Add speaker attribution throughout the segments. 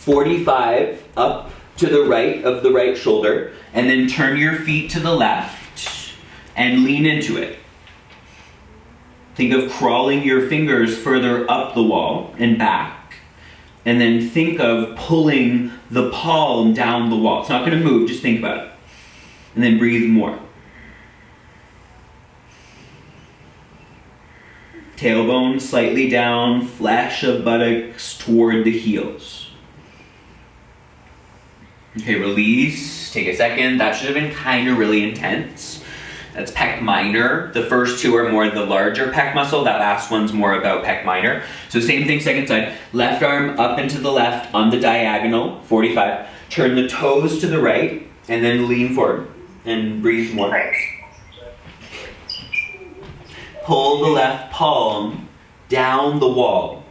Speaker 1: 45 up to the right of the right shoulder, and then turn your feet to the left and lean into it. Think of crawling your fingers further up the wall and back, and then think of pulling the palm down the wall. It's not going to move, just think about it. And then breathe more. Tailbone slightly down, flesh of buttocks toward the heels. Okay, release. Take a second. That should have been kind of really intense. That's pec minor. The first two are more the larger pec muscle. That last one's more about pec minor. So same thing, second side. Left arm up and to the left on the diagonal, 45. Turn the toes to the right, and then lean forward and breathe more. Pull the left palm down the wall.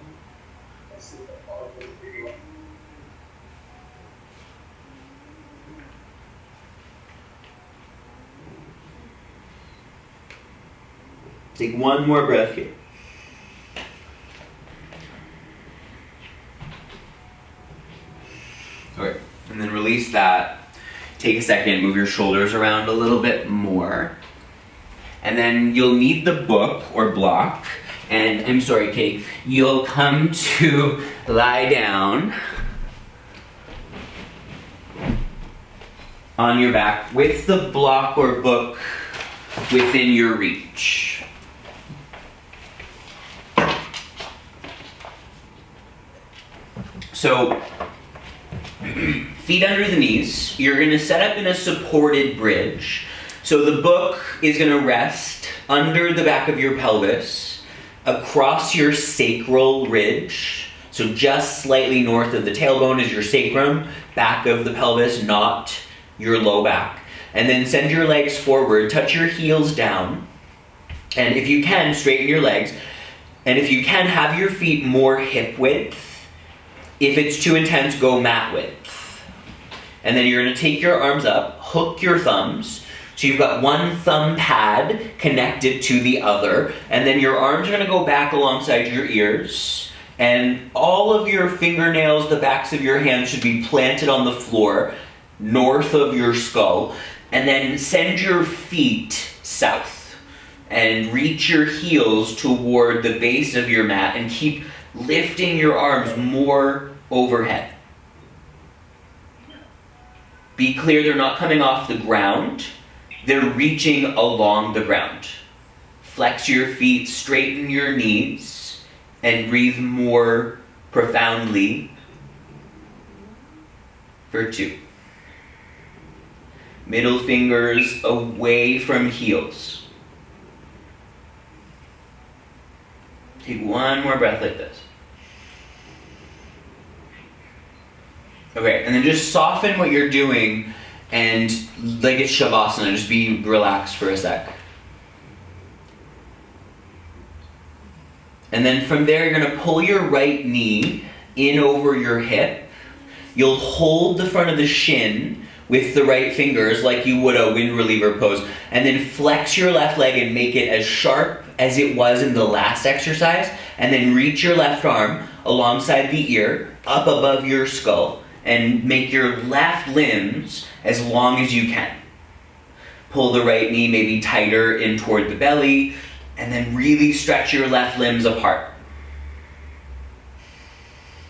Speaker 1: Take one more breath here. Okay, and then release that. Take a second, move your shoulders around a little bit more. And then you'll need the book or block. And I'm sorry, Kate, you'll come to lie down on your back with the block or book within your reach. So, feet under the knees. You're going to set up in a supported bridge. So the book is going to rest under the back of your pelvis, across your sacral ridge. So just slightly north of the tailbone is your sacrum, back of the pelvis, not your low back. And then send your legs forward, touch your heels down. And if you can, straighten your legs. And if you can, have your feet more hip width. If it's too intense, go mat width. And then you're going to take your arms up, hook your thumbs. So you've got one thumb pad connected to the other, and then your arms are going to go back alongside your ears, and all of your fingernails, the backs of your hands should be planted on the floor, north of your skull, and then send your feet south, and reach your heels toward the base of your mat, and keep lifting your arms more overhead. Be clear they're not coming off the ground. They're reaching along the ground. Flex your feet, straighten your knees, and breathe more profoundly for 2. Middle fingers away from heels. Take one more breath like this. Okay, and then just soften what you're doing and like it's Shavasana, just be relaxed for a sec. And then from there, you're going to pull your right knee in over your hip. You'll hold the front of the shin with the right fingers like you would a wind reliever pose. And then flex your left leg and make it as sharp as it was in the last exercise. And then reach your left arm alongside the ear, up above your skull. And make your left limbs as long as you can. Pull the right knee maybe tighter in toward the belly, and then really stretch your left limbs apart.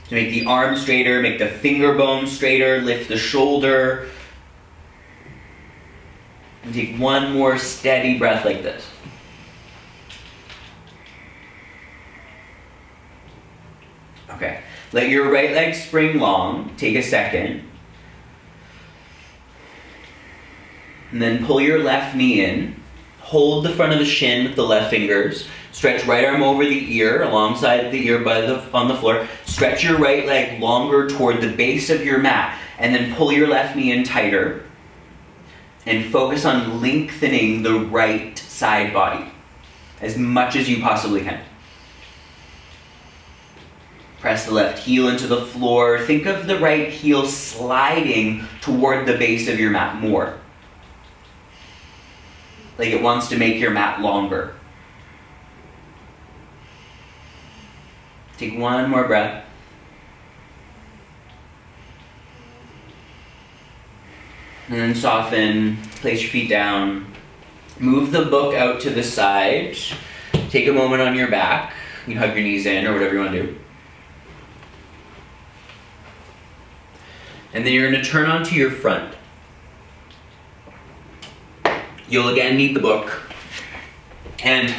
Speaker 1: To make the arm straighter, make the finger bone straighter, lift the shoulder. And take one more steady breath like this. Okay. Let your right leg spring long. Take a second. And then pull your left knee in. Hold the front of the shin with the left fingers. Stretch right arm over the ear, alongside the ear on the floor. Stretch your right leg longer toward the base of your mat. And then pull your left knee in tighter. And focus on lengthening the right side body as much as you possibly can. Press the left heel into the floor. Think of the right heel sliding toward the base of your mat more. Like it wants to make your mat longer. Take one more breath. And then soften, place your feet down. Move the book out to the side. Take a moment on your back. You can hug your knees in or whatever you want to do. And then you're going to turn onto your front. You'll again need the book. And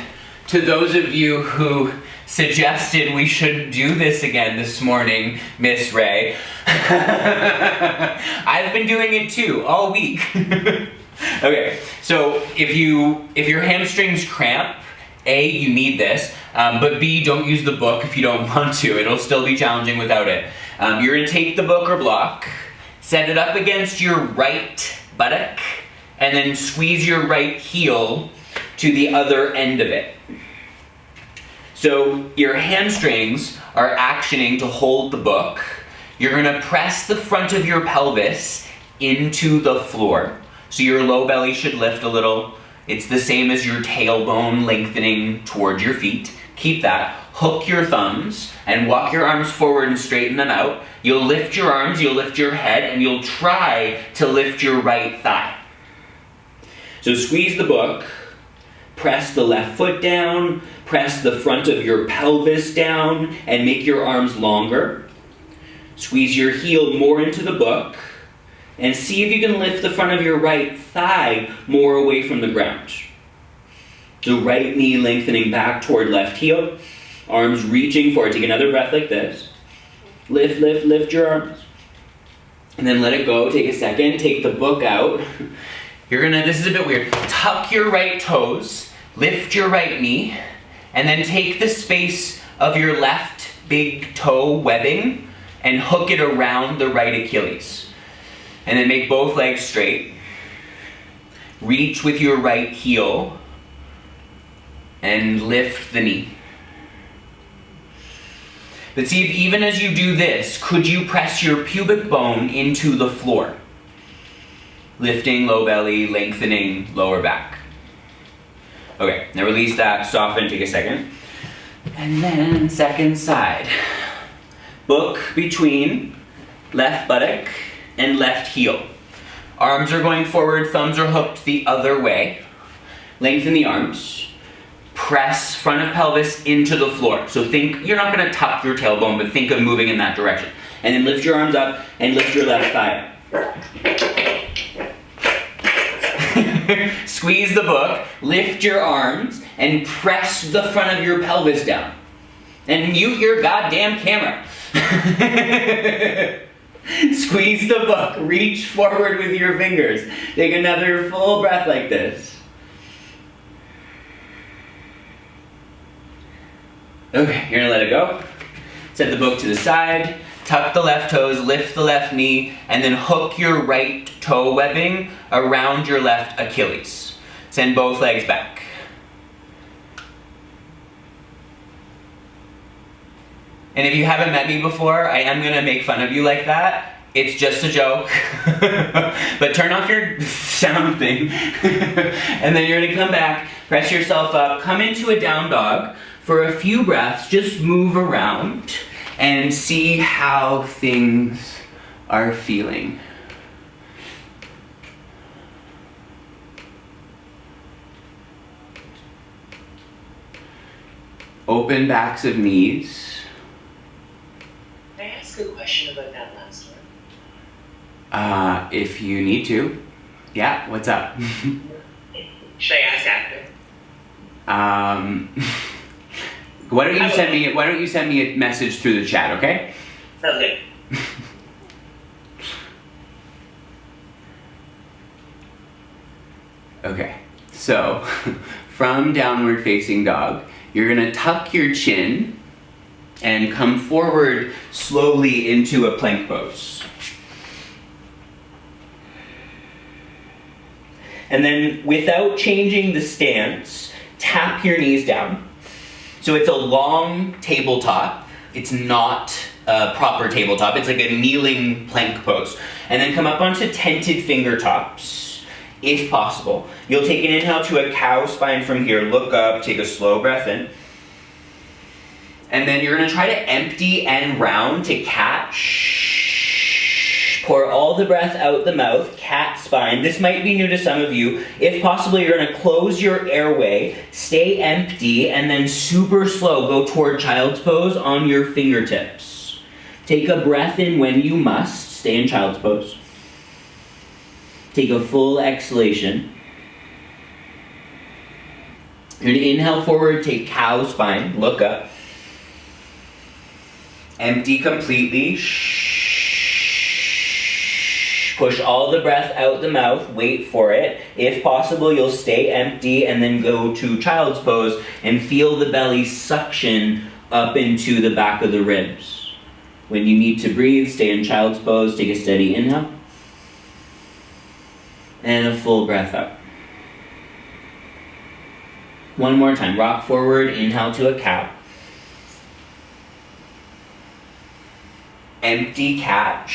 Speaker 1: to those of you who suggested we should do this again this morning, Miss Ray, I've been doing it too, all week. Okay, so if your hamstrings cramp, A, you need this, but B, don't use the book if you don't want to. It'll still be challenging without it. You're gonna take the book or block, set it up against your right buttock, and then squeeze your right heel to the other end of it. So your hamstrings are actioning to hold the book. You're gonna press the front of your pelvis into the floor. So your low belly should lift a little. It's the same as your tailbone lengthening towards your feet. Keep that. Hook your thumbs and walk your arms forward and straighten them out. You'll lift your arms, you'll lift your head, and you'll try to lift your right thigh. So squeeze the book, press the left foot down, press the front of your pelvis down, and make your arms longer. Squeeze your heel more into the book, and see if you can lift the front of your right thigh more away from the ground. So right knee lengthening back toward left heel, arms reaching forward. Take another breath like this. Lift, lift, lift your arms. And then let it go. Take a second. Take the book out. This is a bit weird. Tuck your right toes, lift your right knee, and then take the space of your left big toe webbing and hook it around the right Achilles. And then make both legs straight. Reach with your right heel and lift the knee. But see if even as you do this, could you press your pubic bone into the floor? Lifting low belly, lengthening lower back. Okay, now release that, soften, take a second. And then second side. Book between left buttock and left heel. Arms are going forward, thumbs are hooked the other way. Lengthen the arms. Press front of pelvis into the floor. So think, you're not gonna tuck your tailbone, but think of moving in that direction. And then lift your arms up and lift your left thigh up. Squeeze the book, lift your arms, and press the front of your pelvis down. And mute your goddamn camera. Squeeze the book, reach forward with your fingers. Take another full breath like this. Okay, you're gonna let it go. Set the book to the side, tuck the left toes, lift the left knee, and then hook your right toe webbing around your left Achilles. Send both legs back. And if you haven't met me before, I am gonna make fun of you like that. It's just a joke. But turn off your sound thing. And then you're gonna come back, press yourself up, come into a down dog. For a few breaths, just move around and see how things are feeling. Open backs of knees.
Speaker 2: Can I ask a question about that last one?
Speaker 1: If you need to. Yeah, what's up?
Speaker 2: Should I ask after?
Speaker 1: Why don't you send me a message through the chat, okay?
Speaker 2: Sounds good.
Speaker 1: Okay, so from downward facing dog, you're gonna tuck your chin and come forward slowly into a plank pose. And then without changing the stance, tap your knees down. So it's a long tabletop. It's not a proper tabletop. It's like a kneeling plank pose. And then come up onto tented finger tops, if possible. You'll take an inhale to a cow spine from here. Look up, take a slow breath in. And then you're gonna try to empty and round to catch Pour all the breath out the mouth, cat spine. This might be new to some of you. If possible, you're going to close your airway, stay empty, and then super slow go toward child's pose on your fingertips. Take a breath in when you must. Stay in child's pose. Take a full exhalation. You're going to inhale forward, take cow spine, look up. Empty completely. Push all the breath out the mouth, wait for it. If possible, you'll stay empty and then go to child's pose and feel the belly suction up into the back of the ribs. When you need to breathe, stay in child's pose, take a steady inhale. And a full breath out. One more time, rock forward, inhale to a cow. Empty cat.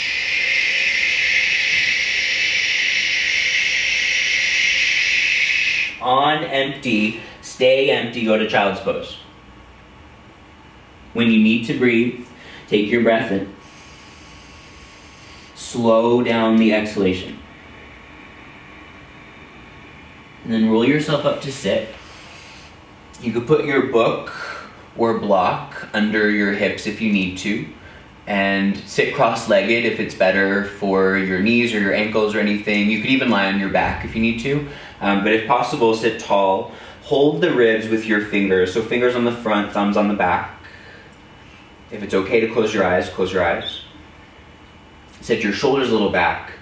Speaker 1: On empty, stay empty, go to child's pose. When you need to breathe, take your breath in. Slow down the exhalation. And then roll yourself up to sit. You could put your book or block under your hips if you need to, and sit cross-legged if it's better for your knees or your ankles or anything. You could even lie on your back if you need to, but if possible, sit tall. Hold the ribs with your fingers, so fingers on the front, thumbs on the back. If it's okay to close your eyes, close your eyes. Set your shoulders a little back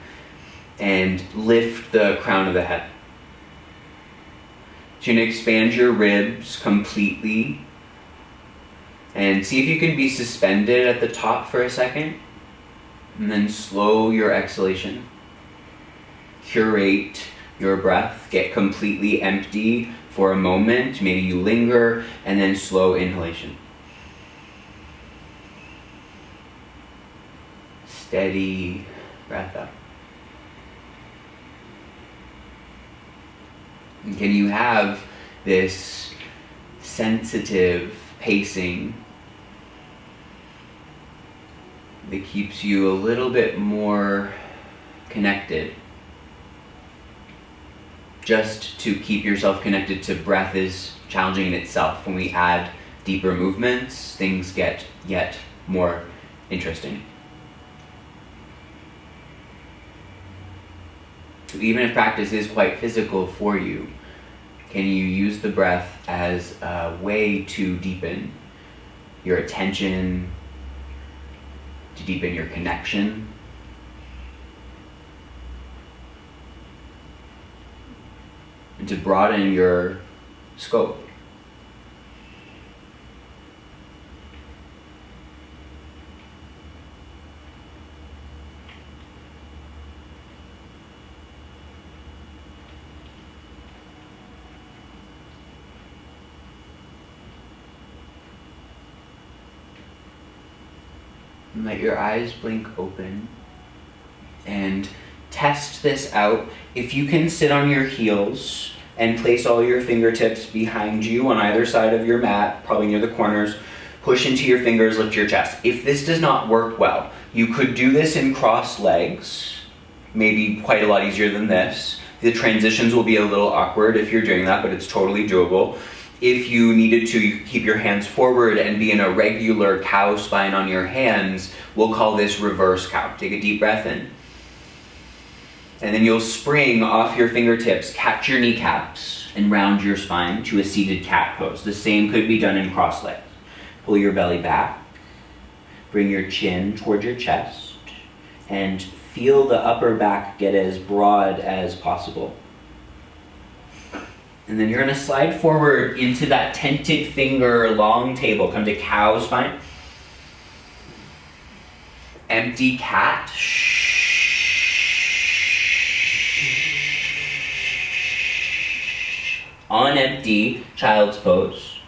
Speaker 1: and lift the crown of the head. You're going to expand your ribs completely and see if you can be suspended at the top for a second, and then slow your exhalation. Curate your breath, get completely empty for a moment, maybe you linger, and then slow inhalation. Steady breath up. And can you have this sensitive pacing that keeps you a little bit more connected? Just to keep yourself connected to breath is challenging in itself. When we add deeper movements, things get yet more interesting. So even if practice is quite physical for you, can you use the breath as a way to deepen your attention, to deepen your connection? And to broaden your scope. And let your eyes blink open and test this out. If you can sit on your heels and place all your fingertips behind you on either side of your mat, probably near the corners, push into your fingers, lift your chest. If this does not work well, you could do this in crossed legs, maybe quite a lot easier than this. The transitions will be a little awkward if you're doing that, but it's totally doable. If you needed to, you could keep your hands forward and be in a regular cow spine on your hands. We'll call this reverse cow. Take a deep breath in. And then you'll spring off your fingertips, catch your kneecaps, and round your spine to a seated cat pose. The same could be done in cross legs. Pull your belly back, bring your chin toward your chest, and feel the upper back get as broad as possible. And then you're going to slide forward into that tented finger long table. Come to cow spine. Empty cat. On empty, child's pose.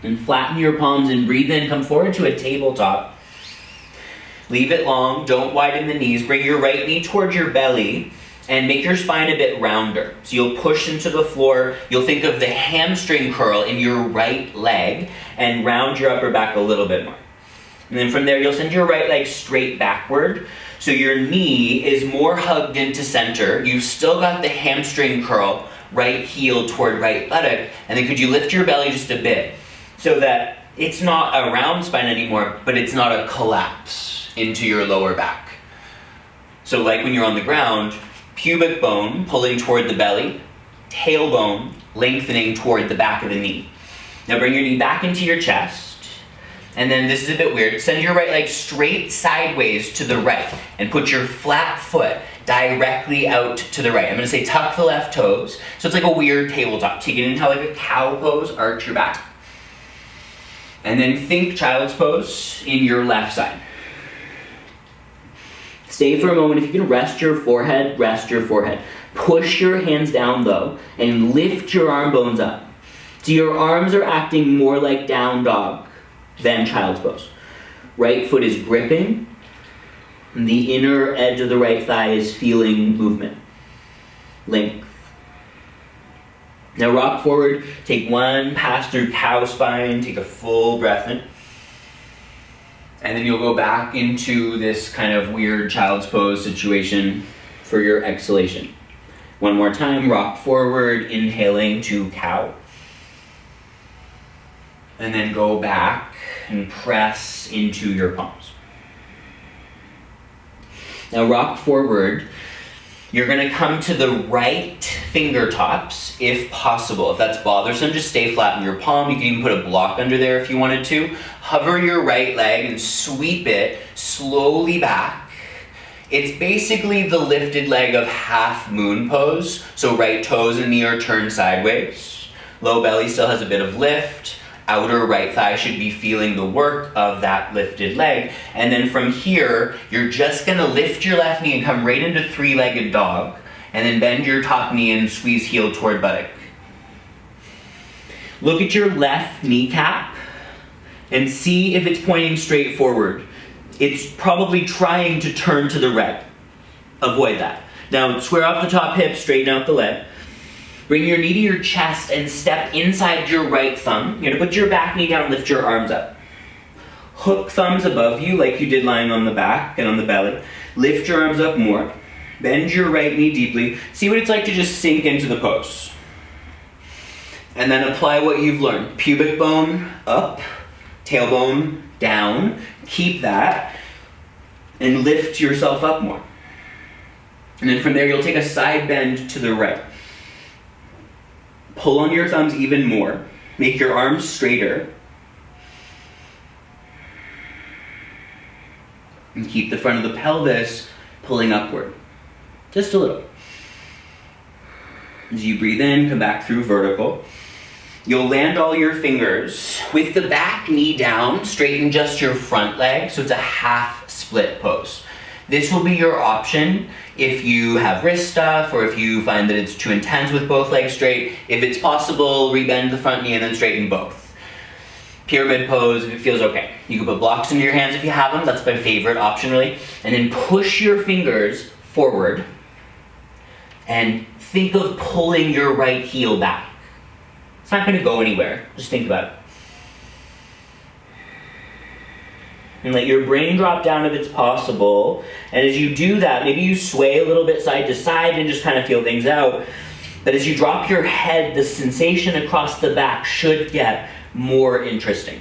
Speaker 1: And flatten your palms and breathe in. Come forward to a tabletop. Leave it long. Don't widen the knees. Bring your right knee towards your belly and make your spine a bit rounder. So you'll push into the floor. You'll think of the hamstring curl in your right leg and round your upper back a little bit more. And then from there, you'll send your right leg straight backward. So your knee is more hugged into center. You've still got the hamstring curl, right heel toward right buttock. And then could you lift your belly just a bit so that it's not a round spine anymore, but it's not a collapse into your lower back. So like when you're on the ground, pubic bone pulling toward the belly, tailbone lengthening toward the back of the knee. Now bring your knee back into your chest, and then this is a bit weird. Send your right leg straight sideways to the right, and put your flat foot directly out to the right. I'm gonna say tuck the left toes, so it's like a weird tabletop. Take it into like a cow pose, arch your back. And then think child's pose in your left side. Stay for a moment. If you can rest your forehead, rest your forehead. Push your hands down though, and lift your arm bones up. So your arms are acting more like down dog than child's pose. Right foot is gripping, and the inner edge of the right thigh is feeling movement, length. Now rock forward, take one pass through cow spine, take a full breath in. And then you'll go back into this kind of weird child's pose situation for your exhalation. One more time, rock forward, inhaling to cow. And then go back and press into your palms. Now rock forward. You're gonna come to the right fingertips if possible. If that's bothersome, just stay flat in your palm. You can even put a block under there if you wanted to. Hover your right leg and sweep it slowly back. It's basically the lifted leg of half moon pose. So right toes and knee are turned sideways. Low belly still has a bit of lift. Outer right thigh should be feeling the work of that lifted leg. And then from here, you're just gonna lift your left knee and come right into three-legged dog. And then bend your top knee and squeeze heel toward buttock. Look at your left kneecap and see if it's pointing straight forward. It's probably trying to turn to the right. Avoid that. Now square off the top hip, straighten out the leg. Bring your knee to your chest and step inside your right thumb. You're gonna put your back knee down, lift your arms up. Hook thumbs above you like you did lying on the back and on the belly. Lift your arms up more. Bend your right knee deeply. See what it's like to just sink into the pose. And then apply what you've learned. Pubic bone up, tailbone down. Keep that and lift yourself up more. And then from there you'll take a side bend to the right. Pull on your thumbs even more. Make your arms straighter. And keep the front of the pelvis pulling upward. Just a little. As you breathe in, come back through vertical. You'll land all your fingers with the back knee down, straighten just your front leg, so it's a half split pose. This will be your option if you have wrist stuff or if you find that it's too intense with both legs straight. If it's possible, rebend the front knee and then straighten both. Pyramid pose if it feels okay. You can put blocks into your hands if you have them. That's my favorite option really. And then push your fingers forward and think of pulling your right heel back. It's not going to go anywhere. Just think about it. And let your brain drop down if it's possible. And as you do that, maybe you sway a little bit side to side and just kind of feel things out. But as you drop your head, the sensation across the back should get more interesting.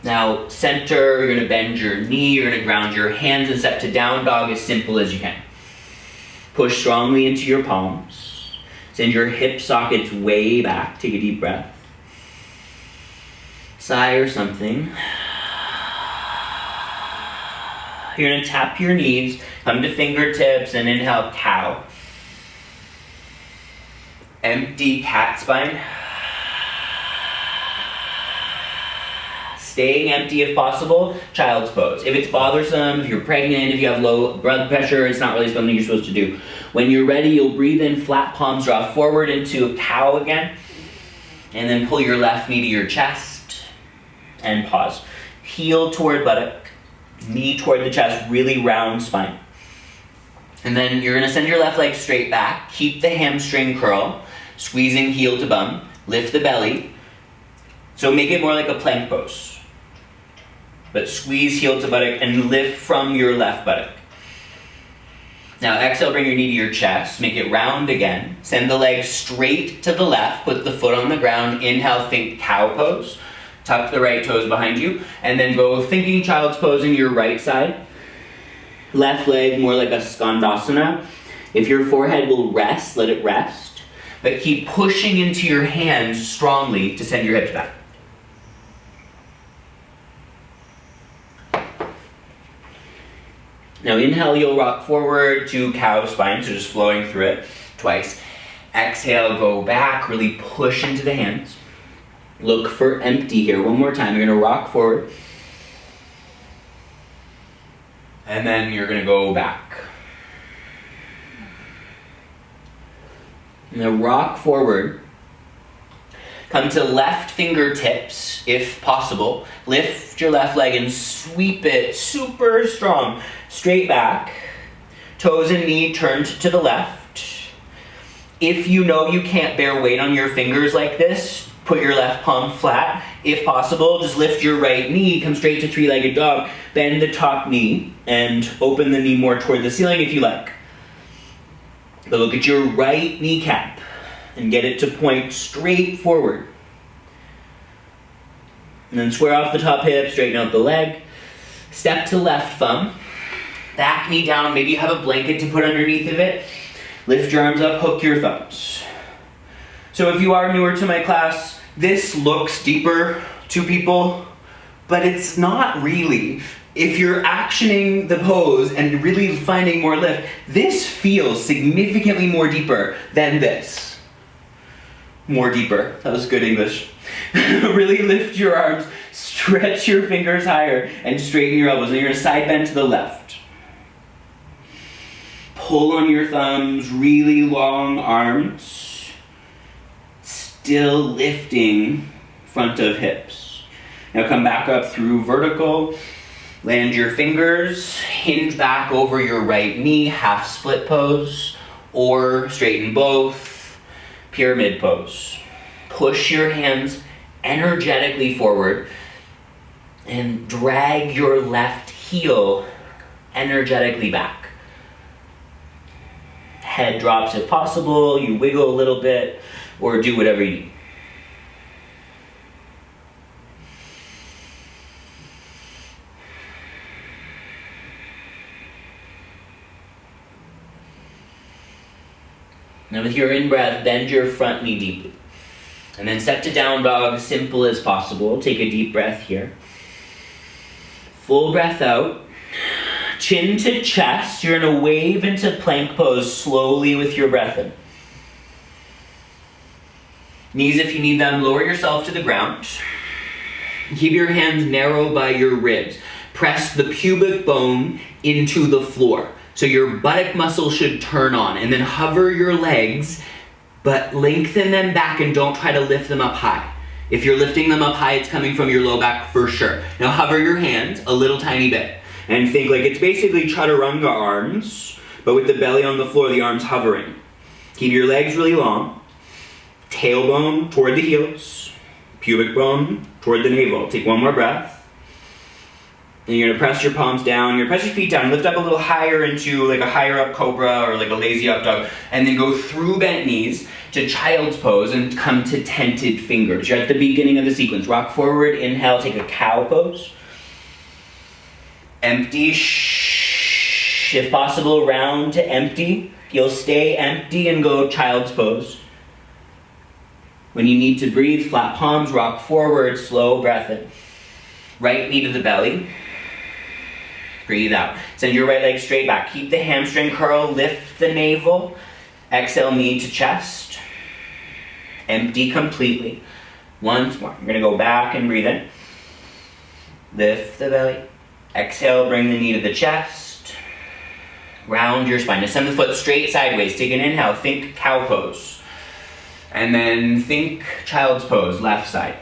Speaker 1: Now, center, you're gonna bend your knee, you're gonna ground your hands and step to down dog as simple as you can. Push strongly into your palms. Send your hip sockets way back. Take a deep breath. Sigh or something. You're gonna tap your knees, come to fingertips, and inhale, cow. Empty cat spine. Staying empty if possible, child's pose. If it's bothersome, if you're pregnant, if you have low blood pressure, it's not really something you're supposed to do. When you're ready, you'll breathe in, flat palms, draw forward into a cow again, and then pull your left knee to your chest. And pause. Heel toward buttock, knee toward the chest, really round spine. And then you're gonna send your left leg straight back, keep the hamstring curl, squeezing heel to bum, lift the belly, So make it more like a plank pose. But squeeze heel to buttock and lift from your left buttock. Now exhale, bring your knee to your chest, make it round again. Send the leg straight to the left, put the foot on the ground. Inhale, think cow pose. Tuck the right toes behind you, and then go thinking child's pose in your right side. Left leg more like a skandasana. If your forehead will rest, let it rest. But keep pushing into your hands strongly to send your hips back. Now inhale, you'll rock forward to cow spine, so just flowing through it twice. Exhale, go back, really push into the hands. Look for empty here. One more time. You're going to rock forward. And then you're going to go back. Now rock forward. Come to left fingertips, if possible. Lift your left leg and sweep it super strong. Straight back. Toes and knee turned to the left. If you know you can't bear weight on your fingers like this, put your left palm flat. If possible, just lift your right knee, come straight to three-legged dog. Bend the top knee and open the knee more toward the ceiling if you like. But look at your right kneecap and get it to point straight forward. And then square off the top hip, straighten out the leg. Step to left thumb. Back knee down, maybe you have a blanket to put underneath of it. Lift your arms up, hook your thumbs. So if you are newer to my class, this looks deeper to people, but it's not really. If you're actioning the pose and really finding more lift, this feels significantly more deeper than this. More deeper. That was good English. Really lift your arms, stretch your fingers higher, and straighten your elbows. And you're going to side bend to the left. Pull on your thumbs, really long arms. Still lifting front of hips. Now come back up through vertical. Land your fingers, hinge back over your right knee, half split pose, or straighten both, pyramid pose. Push your hands energetically forward and drag your left heel energetically back. Head drops if possible, you wiggle a little bit, or do whatever you need. Now with your in-breath, bend your front knee deeply. And then step to down dog, simple as possible. Take a deep breath here. Full breath out. Chin to chest. You're going to wave into plank pose slowly with your breath in. Knees, if you need them, lower yourself to the ground. Keep your hands narrow by your ribs. Press the pubic bone into the floor. So your buttock muscle should turn on, and then hover your legs, but lengthen them back and don't try to lift them up high. If you're lifting them up high, it's coming from your low back for sure. Now hover your hands a little tiny bit, and think like it's basically chaturanga arms, but with the belly on the floor, the arms hovering. Keep your legs really long. Tailbone toward the heels, pubic bone toward the navel. Take one more breath. And you're going to press your palms down, you're going to press your feet down, lift up a little higher into like a higher up cobra or like a lazy up dog, and then go through bent knees to child's pose and come to tented fingers. You're at the beginning of the sequence. Rock forward, inhale, take a cow pose. Empty, if possible, round to empty. You'll stay empty and go child's pose. When you need to breathe, flat palms, rock forward, slow breath in. Right knee to the belly. Breathe out. Send your right leg straight back. Keep the hamstring curl, lift the navel. Exhale, knee to chest. Empty completely. Once more. You're going to go back and breathe in. Lift the belly. Exhale, bring the knee to the chest. Round your spine. Now send the foot straight sideways. Take an inhale. Think cow pose. And then think child's pose, left side.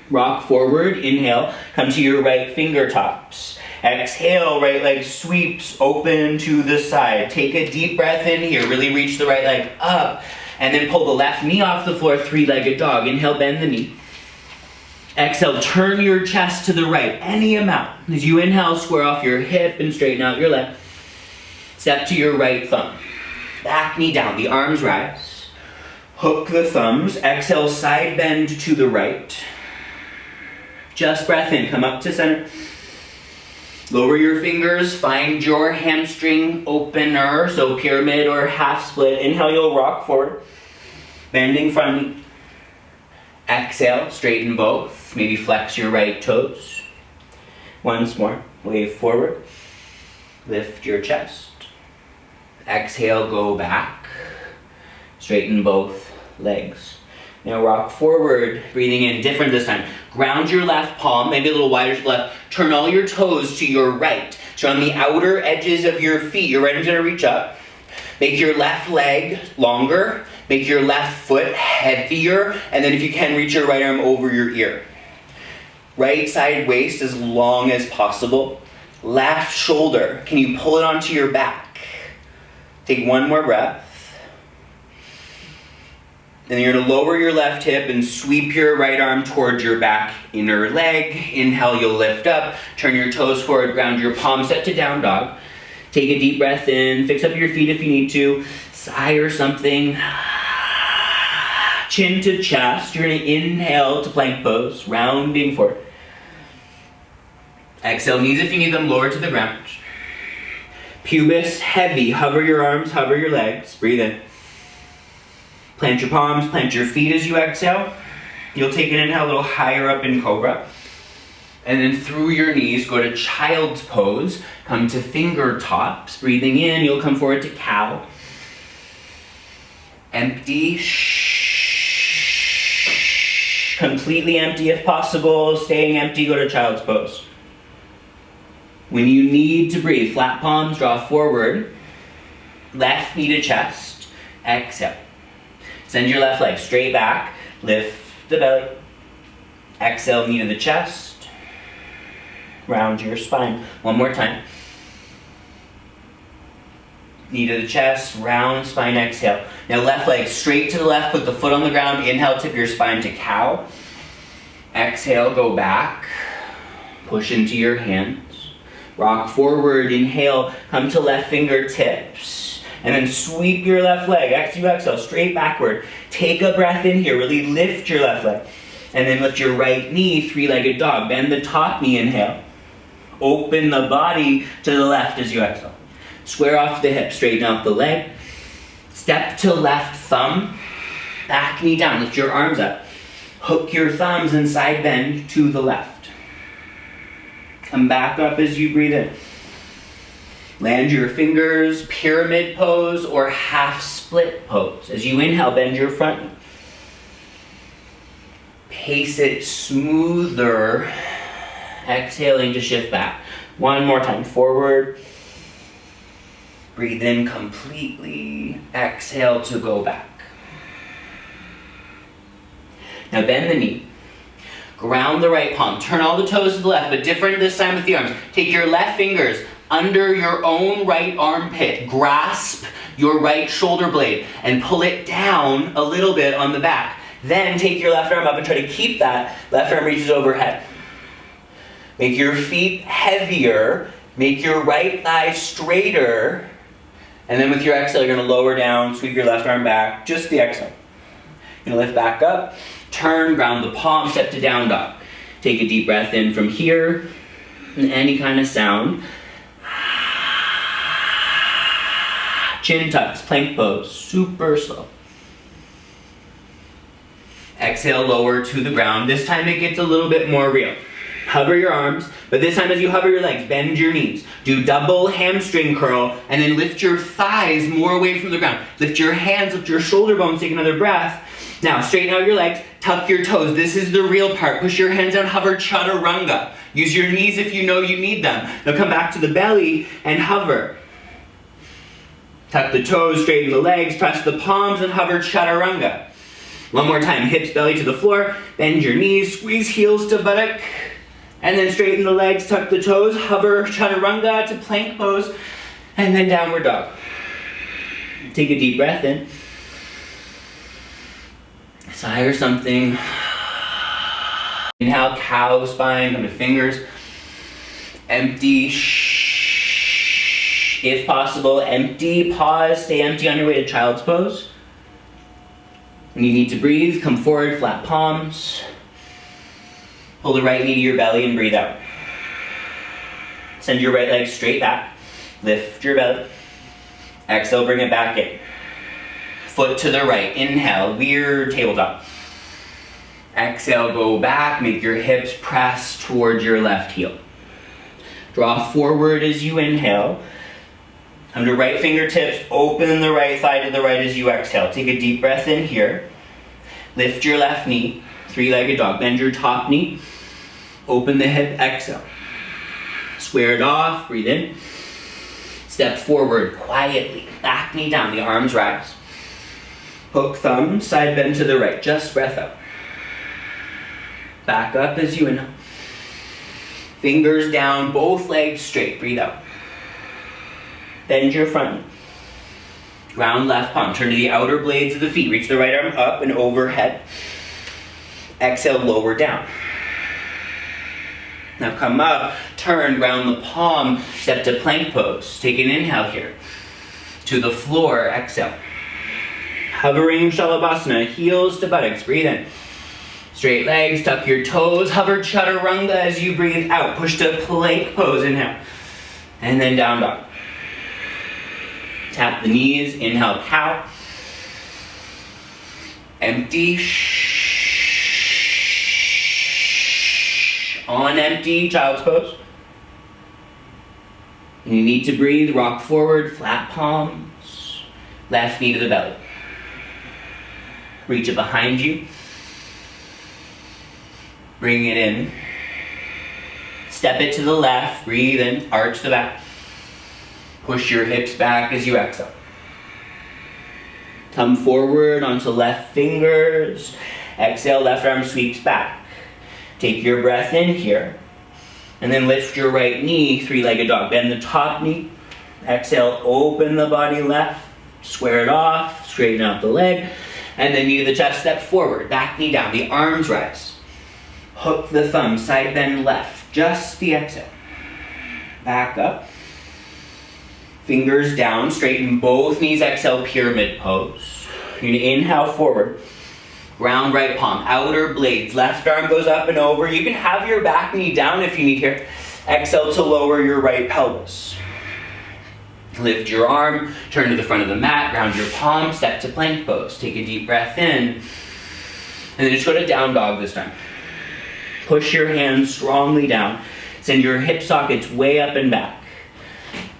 Speaker 1: Rock forward, inhale, come to your right fingertips. Exhale, right leg sweeps open to the side. Take a deep breath in here, really reach the right leg up. And then pull the left knee off the floor, three-legged dog. Inhale, bend the knee. Exhale, turn your chest to the right, any amount. As you inhale, square off your hip and straighten out your leg. Step to your right thumb. Back knee down, the arms rise. Hook the thumbs. Exhale, side bend to the right. Just breath in, come up to center. Lower your fingers, find your hamstring opener, so pyramid or half split. Inhale, you'll rock forward, bending front knee. Exhale, straighten both, maybe flex your right toes. Once more, wave forward, lift your chest. Exhale, go back, straighten both legs. Now rock forward, breathing in, different this time. Ground your left palm, maybe a little wider to the left. Turn all your toes to your right. So on the outer edges of your feet, your right arm's gonna reach up. Make your left leg longer. Make your left foot heavier. And then if you can, reach your right arm over your ear. Right side waist as long as possible. Left shoulder, can you pull it onto your back? Take one more breath. Then you're gonna lower your left hip and sweep your right arm towards your back inner leg. Inhale, you'll lift up, turn your toes forward, ground your palms, set to down dog. Take a deep breath in, fix up your feet if you need to, sigh or something. Chin to chest, you're gonna inhale to plank pose, rounding forward. Exhale, knees if you need them, lower to the ground. Pubis heavy, hover your arms, hover your legs, breathe in. Plant your palms, plant your feet as you exhale. You'll take an inhale a little higher up in cobra. And then through your knees, go to child's pose. Come to finger tops. Breathing in, you'll come forward to cow. Empty. Shh. Completely empty if possible. Staying empty, go to child's pose. When you need to breathe, flat palms, draw forward. Left knee to chest. Exhale. Send your left leg straight back, lift the belly. Exhale, knee to the chest. Round your spine. One more time. Knee to the chest, round spine, exhale. Now left leg straight to the left, put the foot on the ground. Inhale, tip your spine to cow. Exhale, go back. Push into your hands. Rock forward, inhale, come to left fingertips. And then sweep your left leg, exhale, straight backward. Take a breath in here, really lift your left leg. And then lift your right knee, three-legged dog. Bend the top knee, inhale. Open the body to the left as you exhale. Square off the hip, straighten out the leg. Step to left thumb, back knee down, lift your arms up. Hook your thumbs and side bend to the left. Come back up as you breathe in. Land your fingers, pyramid pose or half split pose. As you inhale, bend your front knee. Pace it smoother. Exhaling to shift back. One more time, forward. Breathe in completely. Exhale to go back. Now bend the knee. Ground the right palm. Turn all the toes to the left, but different this time with the arms. Take your left fingers under your own right armpit. Grasp your right shoulder blade and pull it down a little bit on the back. Then take your left arm up and try to keep that. Left arm reaches overhead. Make your feet heavier. Make your right thigh straighter. And then with your exhale, you're going to lower down, sweep your left arm back. Just the exhale. You're going to lift back up. Turn, ground the palm, step to down dog. Take a deep breath in from here. And any kind of sound. Chin tucks, plank pose, super slow. Exhale, lower to the ground. This time it gets a little bit more real. Hover your arms, but this time as you hover your legs, bend your knees. Do double hamstring curl, and then lift your thighs more away from the ground. Lift your hands, lift your shoulder bones, take another breath. Now, straighten out your legs, tuck your toes. This is the real part. Push your hands down, hover chaturanga. Use your knees if you know you need them. Now come back to the belly and hover. Tuck the toes, straighten the legs, press the palms and hover chaturanga. One more time, hips, belly to the floor, bend your knees, squeeze heels to buttock, and then straighten the legs, tuck the toes, hover chaturanga to plank pose, and then downward dog. Take a deep breath in. sigh or something. Inhale, cow spine, come to fingers. Empty, if possible, empty, pause, stay empty on your way to child's pose. When you need to breathe, come forward, flat palms. Pull the right knee to your belly and breathe out. Send your right leg straight back. Lift your belly. Exhale, bring it back in. Foot to the right. Inhale, weird tabletop. Exhale, go back. Make your hips press towards your left heel. Draw forward as you inhale. Come to right fingertips. Open the right thigh to the right as you exhale. Take a deep breath in here. Lift your left knee. Three-legged dog. Bend your top knee. Open the hip. Exhale. Square it off. Breathe in. Step forward quietly. Back knee down. The arms rise. Hook thumb. Side bend to the right. Just breath out. Back up as you inhale. Fingers down. Both legs straight. Breathe out. Bend your front knee. Ground left palm. Turn to the outer blades of the feet. Reach the right arm up and overhead. Exhale, lower down. Now come up, turn, ground the palm, step to plank pose. Take an inhale here. To the floor, exhale. Hovering Shalabhasana, heels to buttocks, breathe in. Straight legs, tuck your toes, hover Chaturanga as you breathe out. Push to plank pose, inhale. And then down dog. Tap the knees, inhale, cow. Empty, on empty, child's pose. And you need to breathe, rock forward, flat palms, left knee to the belly. Reach it behind you. Bring it in. Step it to the left, breathe in, arch the back. Push your hips back as you exhale. Come forward onto left fingers. Exhale, left arm sweeps back. Take your breath in here. And then lift your right knee, three-legged dog. Bend the top knee. Exhale, open the body left. Square it off, straighten out the leg. And then knee to the chest, step forward. Back knee down, the arms rise. Hook the thumb, side bend left. Just the exhale. Back up. Fingers down, straighten both knees, exhale, pyramid pose. You're gonna inhale forward. Ground right palm, outer blades, left arm goes up and over. You can have your back knee down if you need here. Exhale to lower your right pelvis. Lift your arm, turn to the front of the mat, ground your palm, step to plank pose. Take a deep breath in. And then just go to down dog this time. Push your hands strongly down. Send your hip sockets way up and back.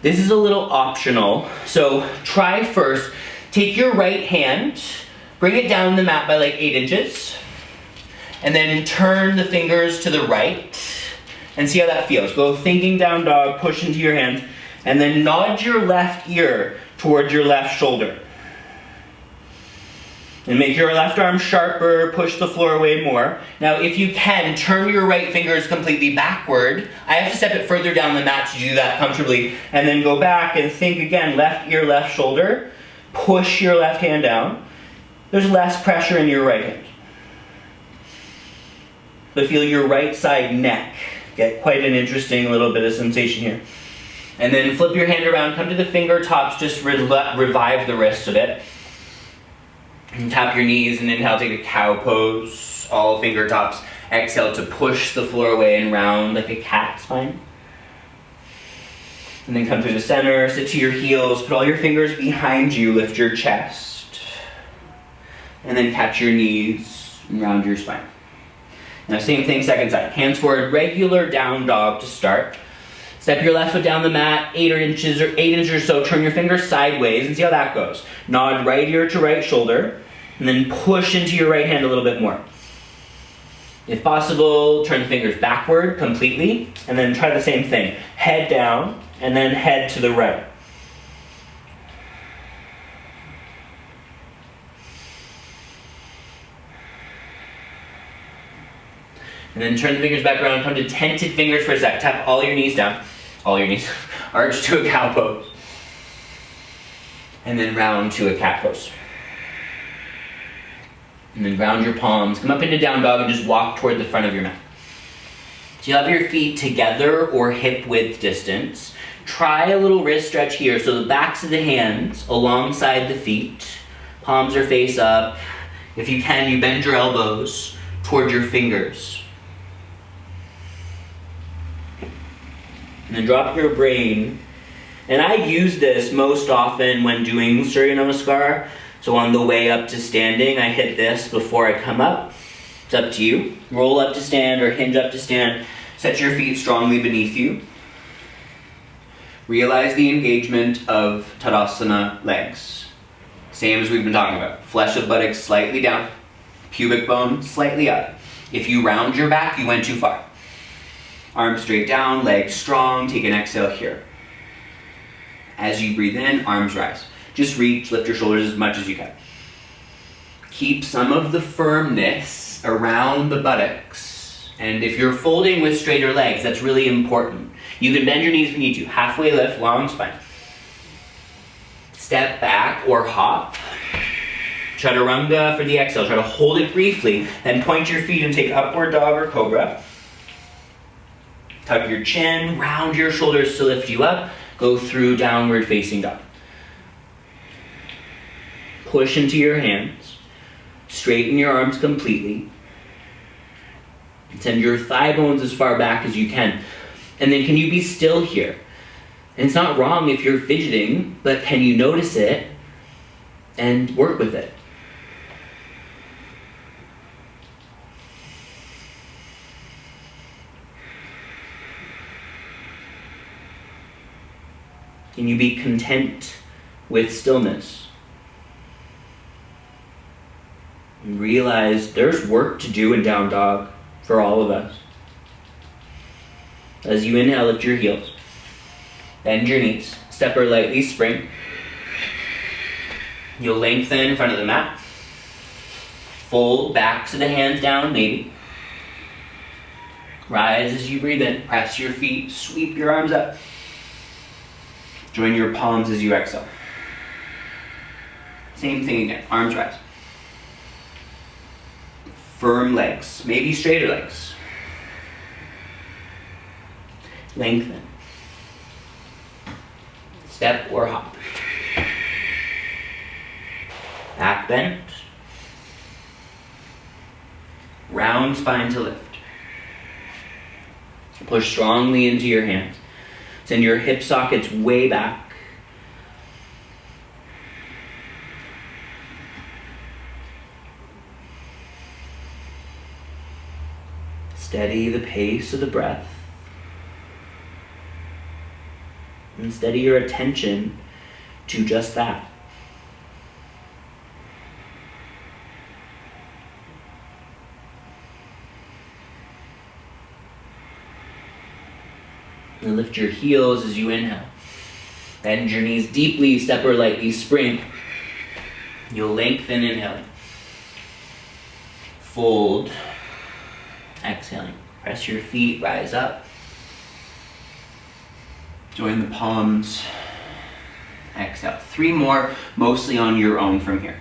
Speaker 1: This is a little optional, so try first. Take your right hand, bring it down the mat by like 8 inches, and then turn the fingers to the right, and see how that feels. Go thinking down dog, push into your hands, and then nod your left ear towards your left shoulder. And make your left arm sharper, push the floor away more. Now if you can, turn your right fingers completely backward. I have to step it further down the mat to do that comfortably. And then go back and think again, left ear, left shoulder. Push your left hand down. There's less pressure in your right hand. But feel your right side neck. Get quite an interesting little bit of sensation here. And then flip your hand around, come to the fingertips, just revive the wrists a bit. And tap your knees and inhale, take a cow pose, all fingertips. Exhale to push the floor away and round like a cat spine. And then come through the center, sit to your heels, put all your fingers behind you, lift your chest. And then catch your knees and round your spine. Now same thing, second side. Hands forward, regular down dog to start. Step your left foot down the mat, 8 inches or so. Turn your fingers sideways and see how that goes. Nod right ear to right shoulder, and then push into your right hand a little bit more. If possible, turn the fingers backward completely, and then try the same thing. Head down, and then head to the right. And then turn the fingers back around, come to tented fingers for a sec. Tap all your knees down. All your knees. Arch to a cow pose. And then round to a cat pose. And then ground your palms, come up into down dog and just walk toward the front of your mat. So you have your feet together or hip width distance. Try a little wrist stretch here. So the backs of the hands alongside the feet. Palms are face up. If you can, you bend your elbows toward your fingers. And then drop your brain. And I use this most often when doing Surya Namaskar. So on the way up to standing, I hit this before I come up. It's up to you. Roll up to stand or hinge up to stand. Set your feet strongly beneath you. Realize the engagement of Tadasana legs. Same as we've been talking about. Flesh of buttocks slightly down. Pubic bone slightly up. If you round your back, you went too far. Arms straight down, legs strong. Take an exhale here. As you breathe in, arms rise. Just reach, lift your shoulders as much as you can. Keep some of the firmness around the buttocks. And if you're folding with straighter legs, that's really important. You can bend your knees if you need to. Halfway lift, long spine. Step back or hop. Chaturanga for the exhale. Try to hold it briefly. Then point your feet and take upward dog or cobra. Tuck your chin, round your shoulders to lift you up. Go through downward facing dog. Push into your hands. Straighten your arms completely. Send your thigh bones as far back as you can. And then can you be still here? And it's not wrong if you're fidgeting, but can you notice it and work with it? Can you be content with stillness? And realize there's work to do in down dog for all of us. As you inhale, lift your heels. Bend your knees. Step or lightly spring. You'll lengthen in front of the mat. Fold backs of the hands down, maybe. Rise as you breathe in. Press your feet. Sweep your arms up. Join your palms as you exhale. Same thing again. Arms rise. Firm legs. Maybe straighter legs. Lengthen. Step or hop. Back bend. Round spine to lift. Push strongly into your hands. Send your hip sockets way back. Steady the pace of the breath. And steady your attention to just that. And lift your heels as you inhale. Bend your knees deeply, step or lightly spring. You'll lengthen inhaling. Fold. Exhaling. Press your feet, rise up. Join the palms. Exhale. 3 more, mostly on your own from here.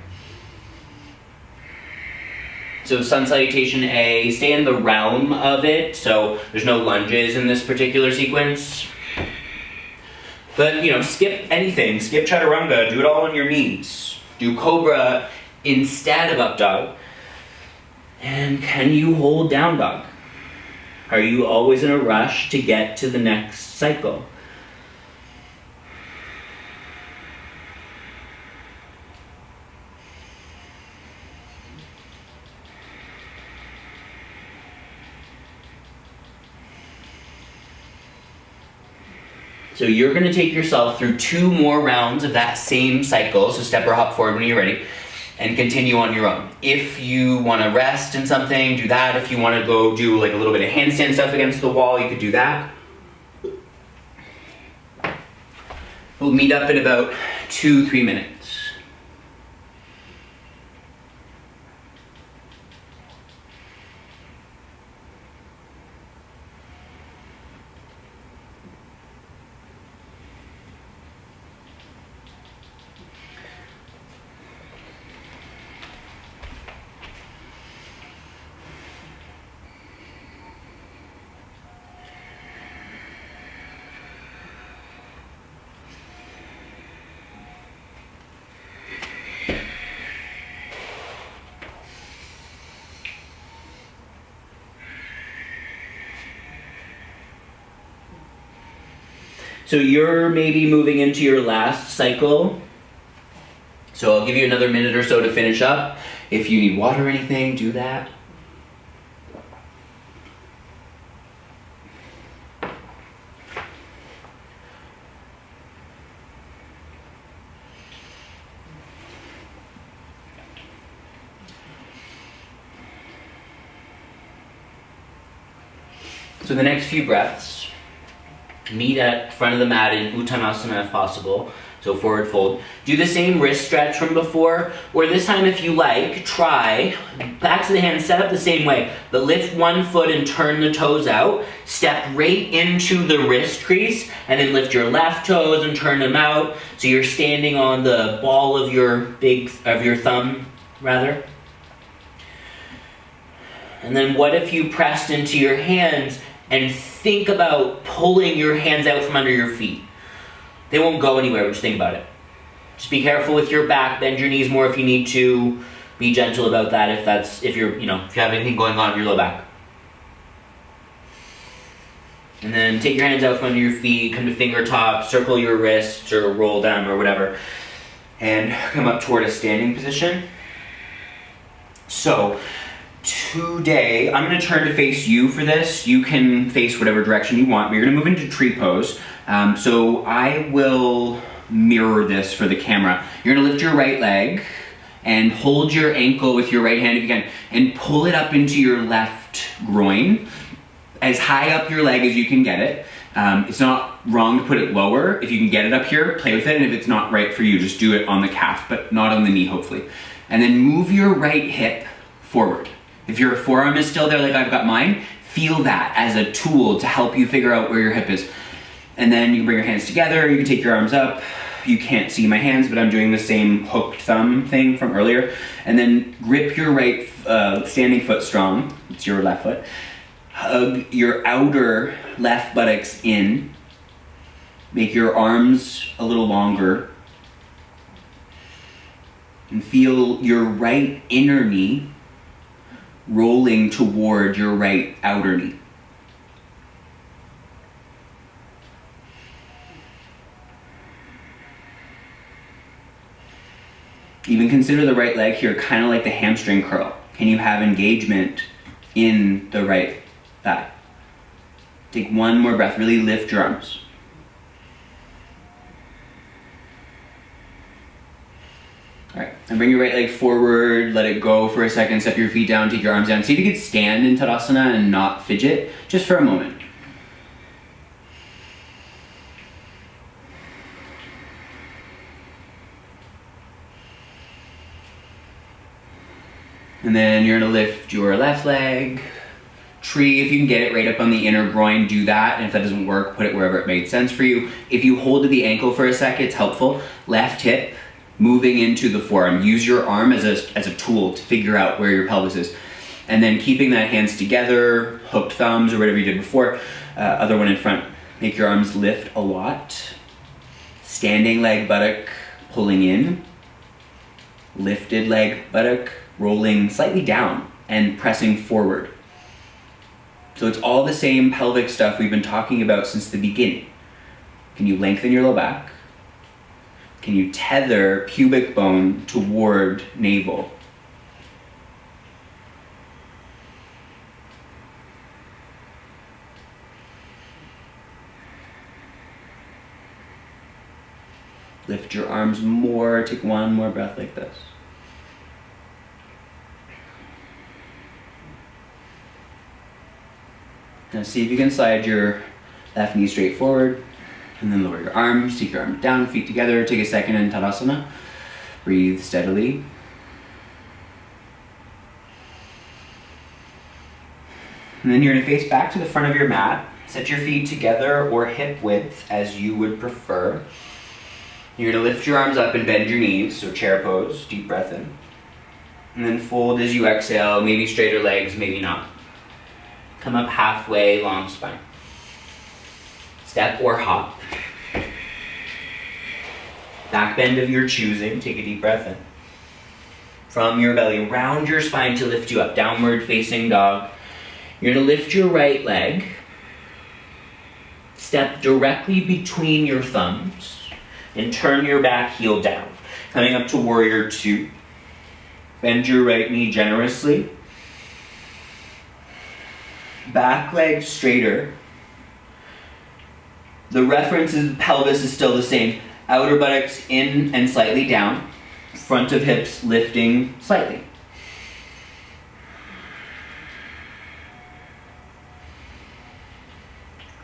Speaker 1: So sun salutation A, stay in the realm of it. So there's no lunges in this particular sequence. But, skip anything. Skip chaturanga. Do it all on your knees. Do cobra instead of up dog. And can you hold down dog? Are you always in a rush to get to the next cycle? So you're going to take yourself through 2 more rounds of that same cycle. So step or hop forward when you're ready. And continue on your own. If you want to rest in something, do that. If you want to go do like a little bit of handstand stuff against the wall, you could do that. We'll meet up in about 2-3 minutes. So you're maybe moving into your last cycle. So I'll give you another minute or so to finish up. If you need water or anything, do that. So the next few breaths, meet at front of the mat in Uttanasana if possible, so forward fold. Do the same wrist stretch from before, or this time if you like, try, backs of the hands set up the same way, but lift one foot and turn the toes out, step right into the wrist crease, and then lift your left toes and turn them out, so you're standing on the ball of your thumb, rather. And then what if you pressed into your hands and think about pulling your hands out from under your feet? They won't go anywhere, but just think about it. Just be careful with your back, bend your knees more if you need to. Be gentle about that if you have anything going on in your low back. And then take your hands out from under your feet, come to fingertips, circle your wrists or roll them or whatever, and come up toward a standing position. So, today, I'm going to turn to face you for this. You can face whatever direction you want, but you're going to move into tree pose. So I will mirror this for the camera. You're going to lift your right leg and hold your ankle with your right hand if you can, and pull it up into your left groin, as high up your leg as you can get it. It's not wrong to put it lower. If you can get it up here, play with it, and if it's not right for you, just do it on the calf, but not on the knee, hopefully. And then move your right hip forward. If your forearm is still there like I've got mine, feel that as a tool to help you figure out where your hip is. And then you can bring your hands together, you can take your arms up. You can't see my hands, but I'm doing the same hooked thumb thing from earlier. And then grip your right standing foot strong, it's your left foot. Hug your outer left buttocks in. Make your arms a little longer. And feel your right inner knee rolling toward your right outer knee. Even consider the right leg here kind of like the hamstring curl. Can you have engagement in the right thigh? Take one more breath, really lift your arms. All right, and bring your right leg forward, let it go for a second, step your feet down, take your arms down. See if you can stand in Tadasana and not fidget, just for a moment. And then you're gonna lift your left leg, tree, if you can get it right up on the inner groin, do that. And if that doesn't work, put it wherever it made sense for you. If you hold to the ankle for a sec, it's helpful. Left hip, moving into the forearm. Use your arm as a tool to figure out where your pelvis is. And then keeping that hands together, hooked thumbs or whatever you did before, other one in front. Make your arms lift a lot. Standing leg, buttock, pulling in. Lifted leg, buttock, rolling slightly down and pressing forward. So it's all the same pelvic stuff we've been talking about since the beginning. Can you lengthen your low back? Can you tether pubic bone toward navel? Lift your arms more, take one more breath like this. Now see if you can slide your left knee straight forward, and then lower your arms, take your arms down, feet together, take a second in Tadasana. Breathe steadily. And then you're gonna face back to the front of your mat. Set your feet together or hip width as you would prefer. You're gonna lift your arms up and bend your knees, so chair pose, deep breath in. And then fold as you exhale, maybe straighter legs, maybe not. Come up halfway, long spine. Step or hop. Back bend of your choosing, take a deep breath in. From your belly, round your spine to lift you up, downward facing dog. You're gonna lift your right leg. Step directly between your thumbs and turn your back heel down. Coming up to warrior two. Bend your right knee generously. Back leg straighter. The reference is the pelvis is still the same. Outer buttocks in and slightly down. Front of hips lifting slightly.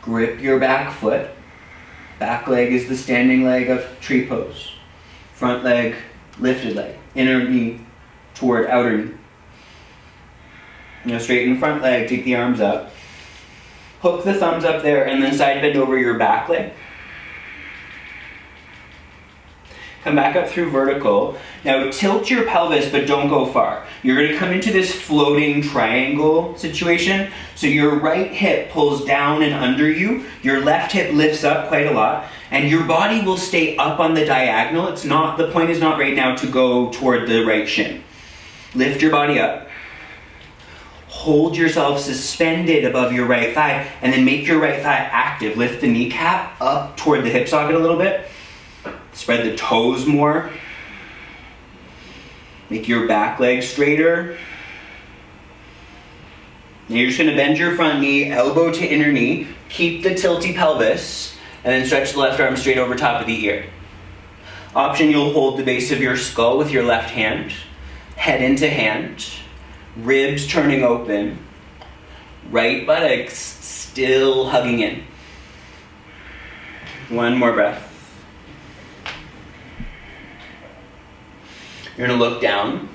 Speaker 1: Grip your back foot. Back leg is the standing leg of tree pose. Front leg, lifted leg. Inner knee toward outer knee. Now straighten front leg, take the arms up. Hook the thumbs up there and then side bend over your back leg. Come back up through vertical. Now tilt your pelvis, but don't go far. You're going to come into this floating triangle situation. So your right hip pulls down and under you. Your left hip lifts up quite a lot. And your body will stay up on the diagonal. The point is not right now to go toward the right shin. Lift your body up. Hold yourself suspended above your right thigh. And then make your right thigh active. Lift the kneecap up toward the hip socket a little bit. Spread the toes more. Make your back leg straighter. Now you're just going to bend your front knee, elbow to inner knee. Keep the tilty pelvis. And then stretch the left arm straight over top of the ear. Option, you'll hold the base of your skull with your left hand. Head into hand. Ribs turning open. Right buttocks still hugging in. One more breath. You're going to look down,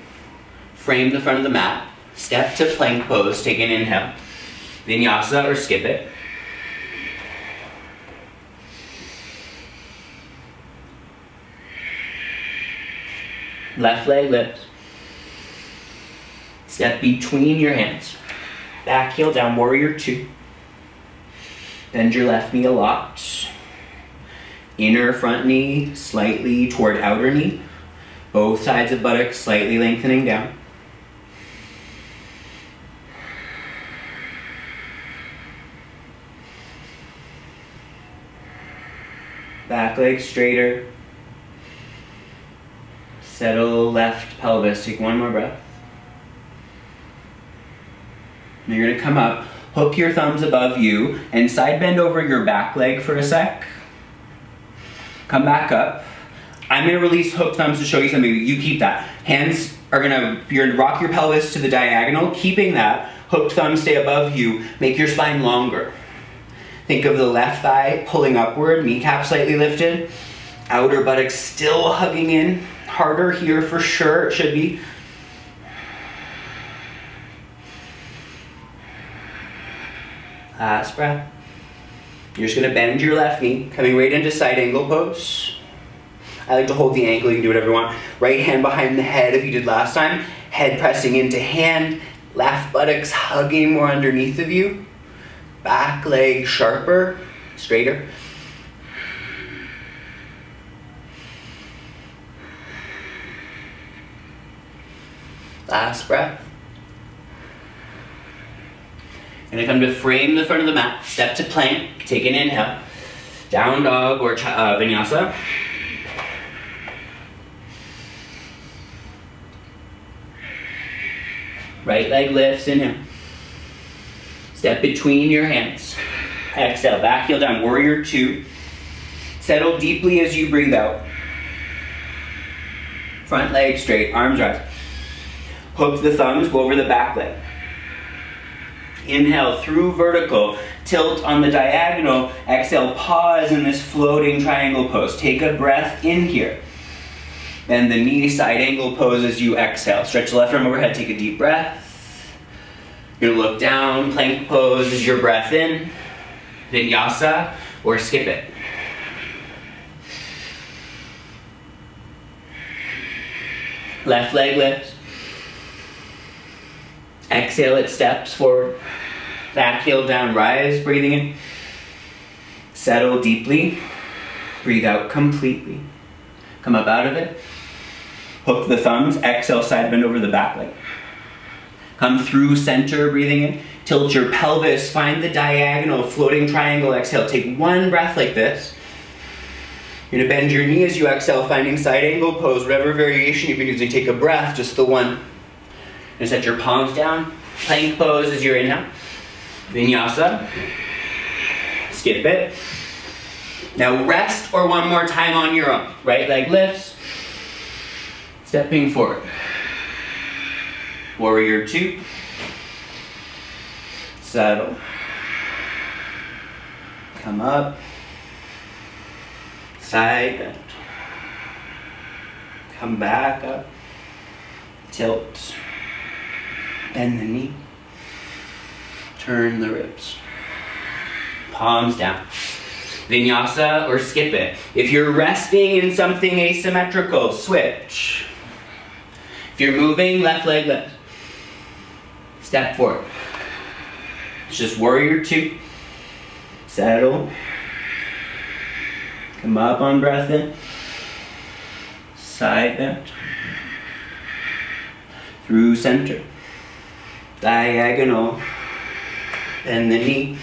Speaker 1: frame the front of the mat, step to plank pose, take an inhale, vinyasa or skip it. Left leg lifts. Step between your hands, back heel down, warrior two. Bend your left knee a lot. Inner front knee slightly toward outer knee. Both sides of buttocks slightly lengthening down. Back leg straighter. Settle left pelvis. Take one more breath. Now you're going to come up, hook your thumbs above you, and side bend over your back leg for a sec. Come back up. I'm going to release hooked thumbs to show you something. You keep that. Hands are you're going to rock your pelvis to the diagonal, keeping that. Hooked thumbs stay above you. Make your spine longer. Think of the left thigh pulling upward, kneecap slightly lifted. Outer buttocks still hugging in. Harder here for sure, it should be. Last breath. You're just going to bend your left knee, coming right into side angle pose. I like to hold the ankle, you can do whatever you want. Right hand behind the head if you did last time. Head pressing into hand. Left buttocks hugging more underneath of you. Back leg sharper, straighter. Last breath. Gonna come to frame the front of the mat. Step to plank. Take an inhale. Down dog or vinyasa. Right leg lifts, inhale. Step between your hands. Exhale, back heel down, warrior two. Settle deeply as you breathe out. Front leg straight, arms rise. Hook the thumbs, go over the back leg. Inhale through vertical, tilt on the diagonal. Exhale, pause in this floating triangle pose. Take a breath in here. Bend the knee, side angle pose as you exhale. Stretch the left arm overhead, take a deep breath. You're gonna look down, plank pose as your breath in. Vinyasa or skip it. Left leg lifts. Exhale, it steps forward. Back heel down, rise, breathing in. Settle deeply. Breathe out completely. Come up out of it. Hook the thumbs, exhale, side bend over the back leg. Come through center, breathing in. Tilt your pelvis, find the diagonal floating triangle exhale. Take one breath like this. You're gonna bend your knee as you exhale, finding side angle pose, whatever variation you've been using. Take a breath, just the one. You're gonna set your palms down, plank pose as your inhale. Vinyasa. Skip it. Now rest or one more time on your own. Right leg lifts. Stepping forward. Warrior 2. Settle. Come up. Side bend. Come back up. Tilt. Bend the knee. Turn the ribs. Palms down. Vinyasa or skip it. If you're resting in something asymmetrical, switch. If you're moving, left leg lifts. Step forward. It's just warrior 2. Settle. Come up on breath in. Side bend. Through center. Diagonal. Bend the knee.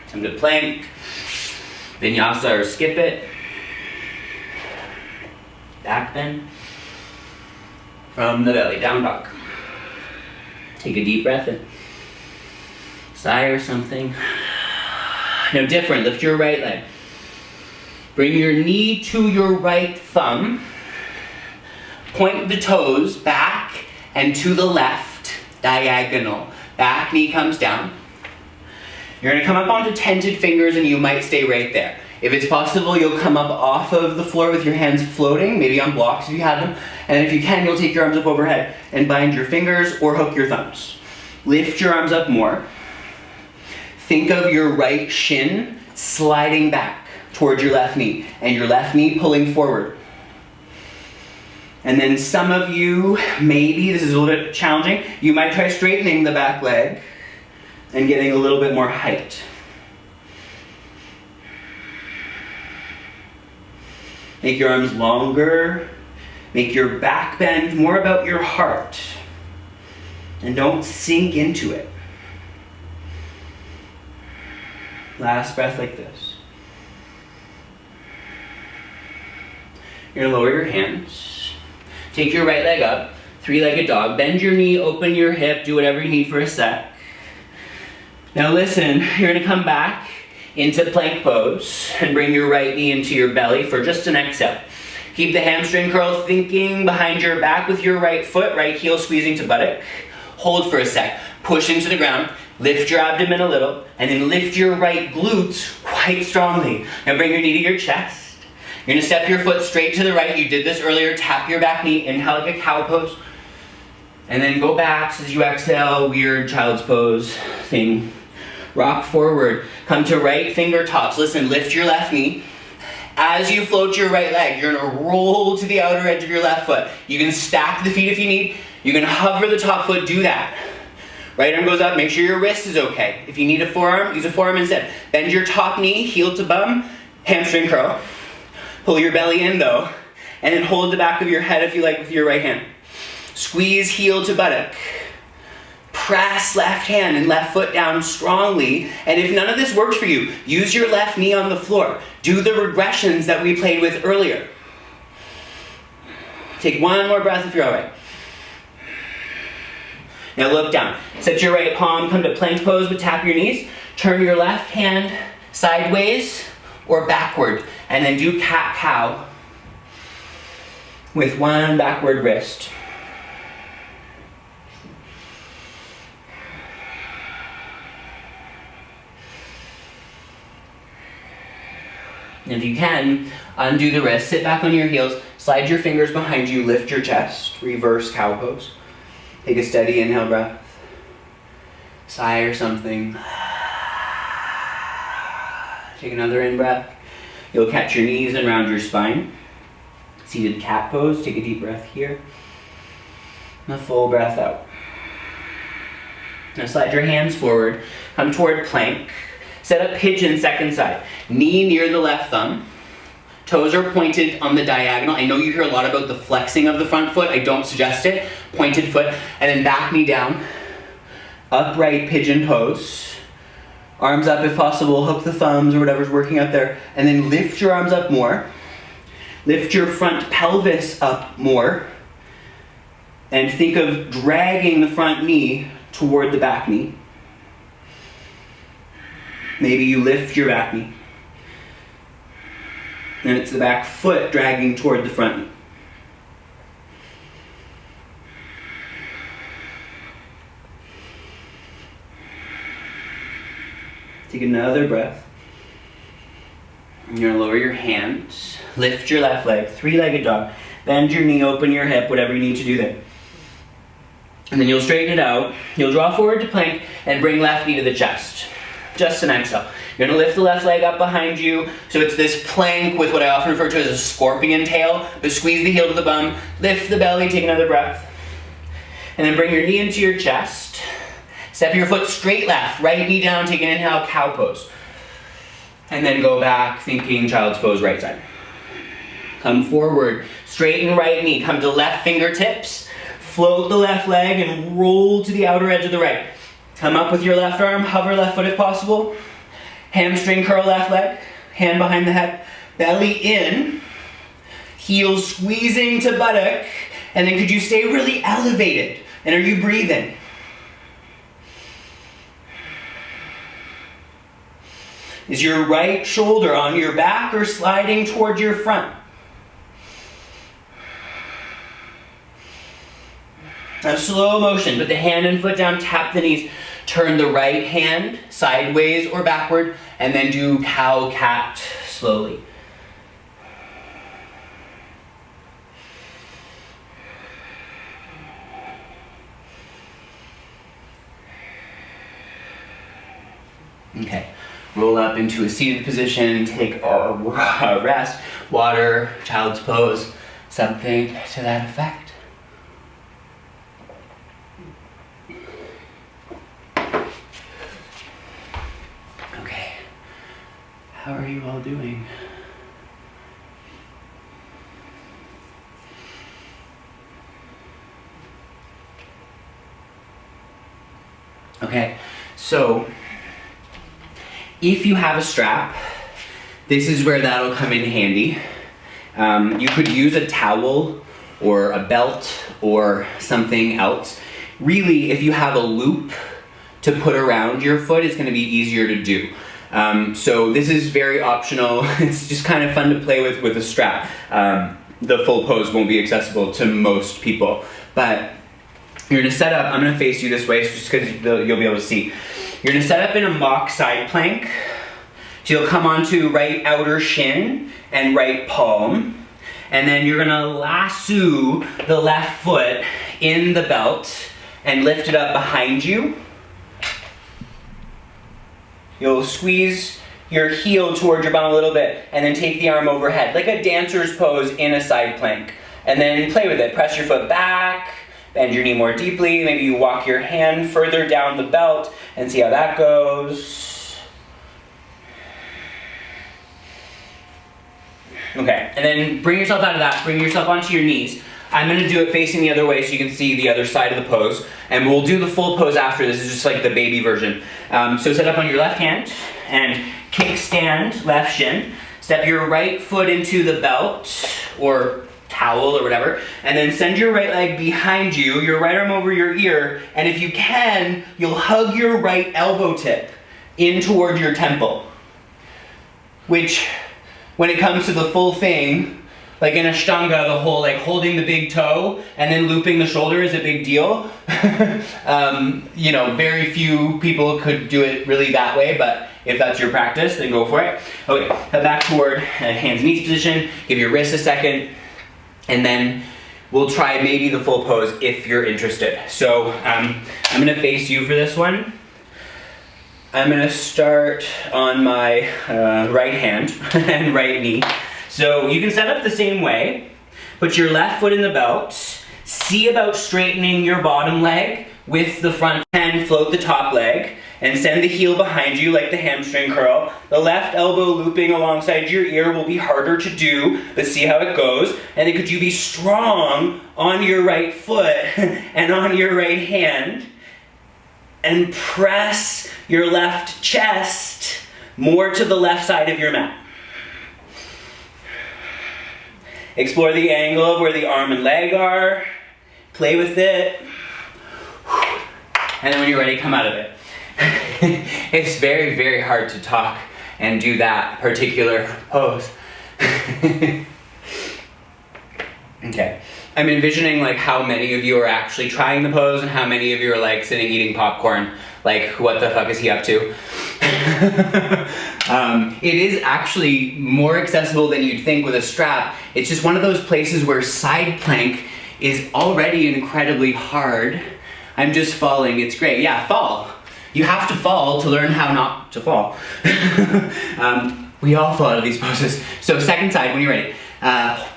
Speaker 1: Time to plank. Vinyasa or skip it. Back bend. From the belly, down dog. Take a deep breath in. Sigh or something. Now different, lift your right leg. Bring your knee to your right thumb. Point the toes back and to the left, diagonal. Back knee comes down. You're gonna come up onto tented fingers and you might stay right there. If it's possible, you'll come up off of the floor with your hands floating, maybe on blocks if you have them. And if you can, you'll take your arms up overhead and bind your fingers or hook your thumbs. Lift your arms up more. Think of your right shin sliding back towards your left knee and your left knee pulling forward. And then some of you, maybe, this is a little bit challenging, you might try straightening the back leg and getting a little bit more height. Make your arms longer. Make your back bend more about your heart. And don't sink into it. Last breath like this. You're gonna lower your hands. Take your right leg up. Three-legged dog. Bend your knee, open your hip, do whatever you need for a sec. Now listen, you're gonna come back into plank pose and bring your right knee into your belly for just an exhale. Keep the hamstring curl thinking behind your back with your right foot, right heel squeezing to buttock. Hold for a sec, push into the ground, lift your abdomen a little, and then lift your right glutes quite strongly. Now bring your knee to your chest. You're gonna step your foot straight to the right. You did this earlier, tap your back knee, inhale like a cow pose. And then go back as you exhale, weird child's pose thing. Rock forward, come to right finger tops. Listen, lift your left knee. As you float your right leg, you're gonna roll to the outer edge of your left foot. You can stack the feet if you need. You can hover the top foot, do that. Right arm goes up, make sure your wrist is okay. If you need a forearm, use a forearm instead. Bend your top knee, heel to bum, hamstring curl. Pull your belly in though, and then hold the back of your head if you like with your right hand. Squeeze heel to buttock. Press left hand and left foot down strongly. And if none of this works for you, use your left knee on the floor. Do the regressions that we played with earlier. Take one more breath if you're all right. Now look down. Set your right palm, come to plank pose, but tap your knees. Turn your left hand sideways or backward. And then do cat-cow with one backward wrist. And if you can, undo the wrist, sit back on your heels, slide your fingers behind you, lift your chest, reverse cow pose. Take a steady inhale breath. Sigh or something. Take another in breath. You'll catch your knees and round your spine. Seated cat pose, take a deep breath here. And a full breath out. Now slide your hands forward, come toward plank. Set up pigeon second side. Knee near the left thumb. Toes are pointed on the diagonal. I know you hear a lot about the flexing of the front foot. I don't suggest it. Pointed foot. And then back knee down. Upright pigeon pose. Arms up if possible. Hook the thumbs or whatever's working out there. And then lift your arms up more. Lift your front pelvis up more. And think of dragging the front knee toward the back knee. Maybe you lift your back knee. And it's the back foot dragging toward the front knee. Take another breath. You're gonna lower your hands. Lift your left leg, three-legged dog. Bend your knee, open your hip, whatever you need to do there. And then you'll straighten it out. You'll draw forward to plank and bring left knee to the chest. Just an exhale. You're gonna lift the left leg up behind you. So it's this plank with what I often refer to as a scorpion tail, but squeeze the heel to the bum, lift the belly, take another breath. And then bring your knee into your chest. Step your foot straight left, right knee down, take an inhale, cow pose. And then go back, thinking child's pose, right side. Come forward, straighten right knee, come to left fingertips, float the left leg and roll to the outer edge of the right. Come up with your left arm, hover left foot if possible. Hamstring curl left leg, hand behind the head, belly in, heels squeezing to buttock, and then could you stay really elevated? And are you breathing? Is your right shoulder on your back or sliding toward your front? Now slow motion, put the hand and foot down, tap the knees. Turn the right hand sideways or backward, and then do cow-cat slowly. Okay, roll up into a seated position, take a rest, water, child's pose, something to that effect. How are you all doing? Okay, so if you have a strap, this is where that'll come in handy. You could use a towel or a belt or something else. Really, if you have a loop to put around your foot, it's going to be easier to do. So this is very optional. It's just kind of fun to play with a strap. The full pose won't be accessible to most people, but you're gonna set up, I'm gonna face you this way just because you'll be able to see. You're gonna set up in a mock side plank. So you'll come onto right outer shin and right palm, and then you're gonna lasso the left foot in the belt and lift it up behind you. You'll squeeze your heel toward your bum a little bit and then take the arm overhead, like a dancer's pose in a side plank. And then play with it. Press your foot back, bend your knee more deeply. Maybe you walk your hand further down the belt and see how that goes. Okay, and then bring yourself out of that, bring yourself onto your knees. I'm gonna do it facing the other way so you can see the other side of the pose. And we'll do the full pose after. This is just like the baby version. So set up on your left hand and kickstand left shin. Step your right foot into the belt or towel or whatever. And then send your right leg behind you, your right arm over your ear. And if you can, you'll hug your right elbow tip in toward your temple. Which, when it comes to the full thing, like in Ashtanga, the whole like holding the big toe and then looping the shoulder is a big deal. You know, very few people could do it really that way, but if that's your practice, then go for it. Okay, head back toward hands and knees position, give your wrist a second, and then we'll try maybe the full pose if you're interested. So I'm gonna face you for this one. I'm gonna start on my right hand and right knee. So you can set up the same way, put your left foot in the belt, see about straightening your bottom leg with the front hand, float the top leg, and send the heel behind you like the hamstring curl. The left elbow looping alongside your ear will be harder to do, but see how it goes. And then could you be strong on your right foot and on your right hand and press your left chest more to the left side of your mat. Explore the angle of where the arm and leg are. Play with it. And then when you're ready, come out of it. It's very, very hard to talk and do that particular pose. Okay. I'm envisioning like how many of you are actually trying the pose and how many of you are like sitting eating popcorn. Like, what the fuck is he up to? It is actually more accessible than you'd think with a strap. It's just one of those places where side plank is already incredibly hard. I'm just falling, it's great. Yeah, fall. You have to fall to learn how not to fall. We all fall out of these poses. So second side, when you're ready.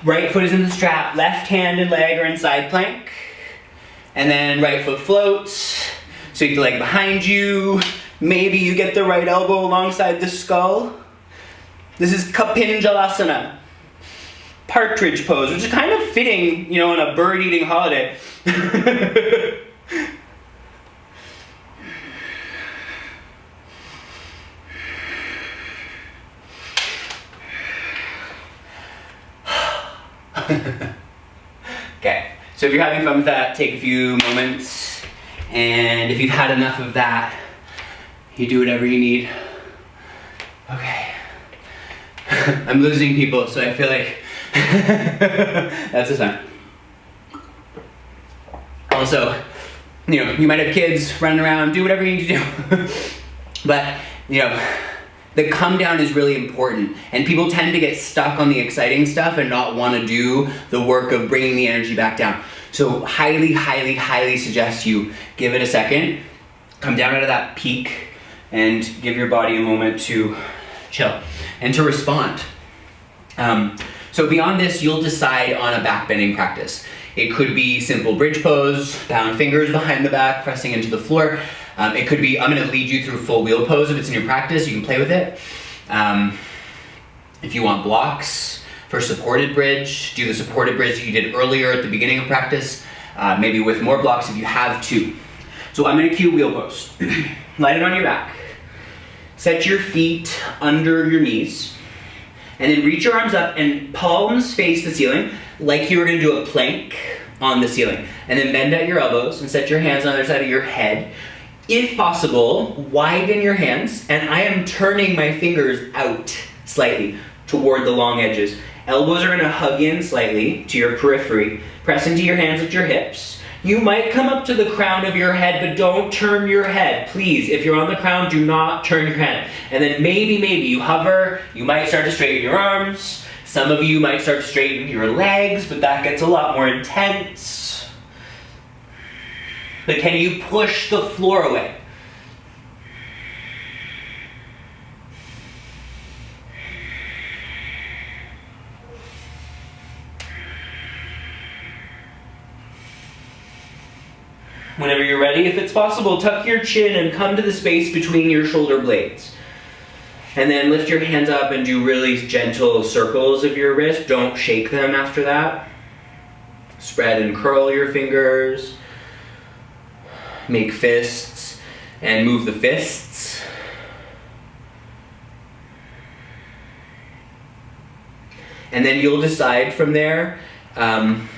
Speaker 1: Right foot is in the strap, left hand and leg are in side plank. And then right foot floats. So you get the leg behind you. Maybe you get the right elbow alongside the skull. This is Kapinjalasana. Partridge pose, which is kind of fitting, you know, on a bird-eating holiday. Okay, so if you're having fun with that, take a few moments, and if you've had enough of that, you do whatever you need. Okay. I'm losing people, so I feel like that's the sign. Also, you know, you might have kids running around, do whatever you need to do. But, you know, the come down is really important, and people tend to get stuck on the exciting stuff and not want to do the work of bringing the energy back down. So highly, highly, highly suggest you give it a second, come down out of that peak, and give your body a moment to chill and to respond. So beyond this, you'll decide on a back bending practice. It could be simple bridge pose, down fingers behind the back, pressing into the floor. It could be, I'm gonna lead you through full wheel pose if it's in your practice, you can play with it. If you want blocks for supported bridge, do the supported bridge that you did earlier at the beginning of practice, maybe with more blocks if you have two. So I'm gonna cue wheel pose. Lie it on your back. Set your feet under your knees, and then reach your arms up and palms face the ceiling like you were gonna do a plank on the ceiling. And then bend at your elbows and set your hands on the other side of your head. If possible, widen your hands, and I am turning my fingers out slightly toward the long edges. Elbows are gonna hug in slightly to your periphery. Press into your hands at your hips. You might come up to the crown of your head, but don't turn your head, please. If you're on the crown, do not turn your head. And then maybe you hover, you might start to straighten your arms. Some of you might start to straighten your legs, but that gets a lot more intense. But can you push the floor away? Whenever you're ready, if it's possible, tuck your chin and come to the space between your shoulder blades. And then lift your hands up and do really gentle circles of your wrist. Don't shake them after that. Spread and curl your fingers. Make fists and move the fists. And then you'll decide from there. I'm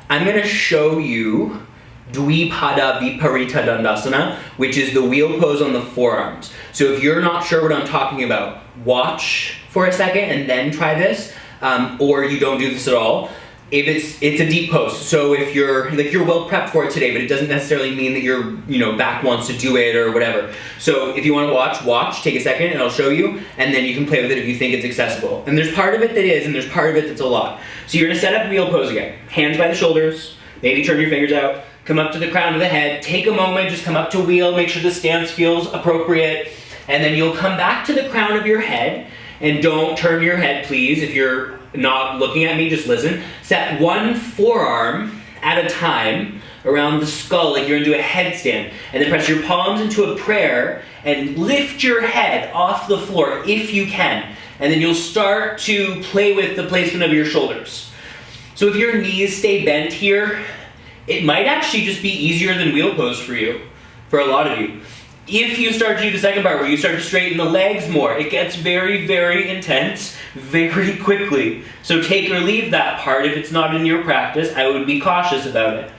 Speaker 1: going to show you Dvipada Viparita Dandasana, which is the wheel pose on the forearms. So if you're not sure what I'm talking about, watch for a second and then try this, or you don't do this at all. If it's a deep pose, so if you're well prepped for it today, but it doesn't necessarily mean that your back wants to do it or whatever. So if you want to watch, take a second and I'll show you, and then you can play with it if you think it's accessible. And there's part of it that is, and there's part of it that's a lot. So you're gonna set up wheel pose again. Hands by the shoulders, maybe turn your fingers out, come up to the crown of the head, take a moment, just come up to wheel, make sure the stance feels appropriate, and then you'll come back to the crown of your head, and don't turn your head, please. If you're not looking at me, just listen. Set one forearm at a time around the skull like you're into a headstand. And then press your palms into a prayer and lift your head off the floor if you can. And then you'll start to play with the placement of your shoulders. So if your knees stay bent here, it might actually just be easier than wheel pose for you, for a lot of you. If you start to do the second part where you start to straighten the legs more, it gets very, very intense very quickly. So take or leave that part if it's not in your practice. I would be cautious about it.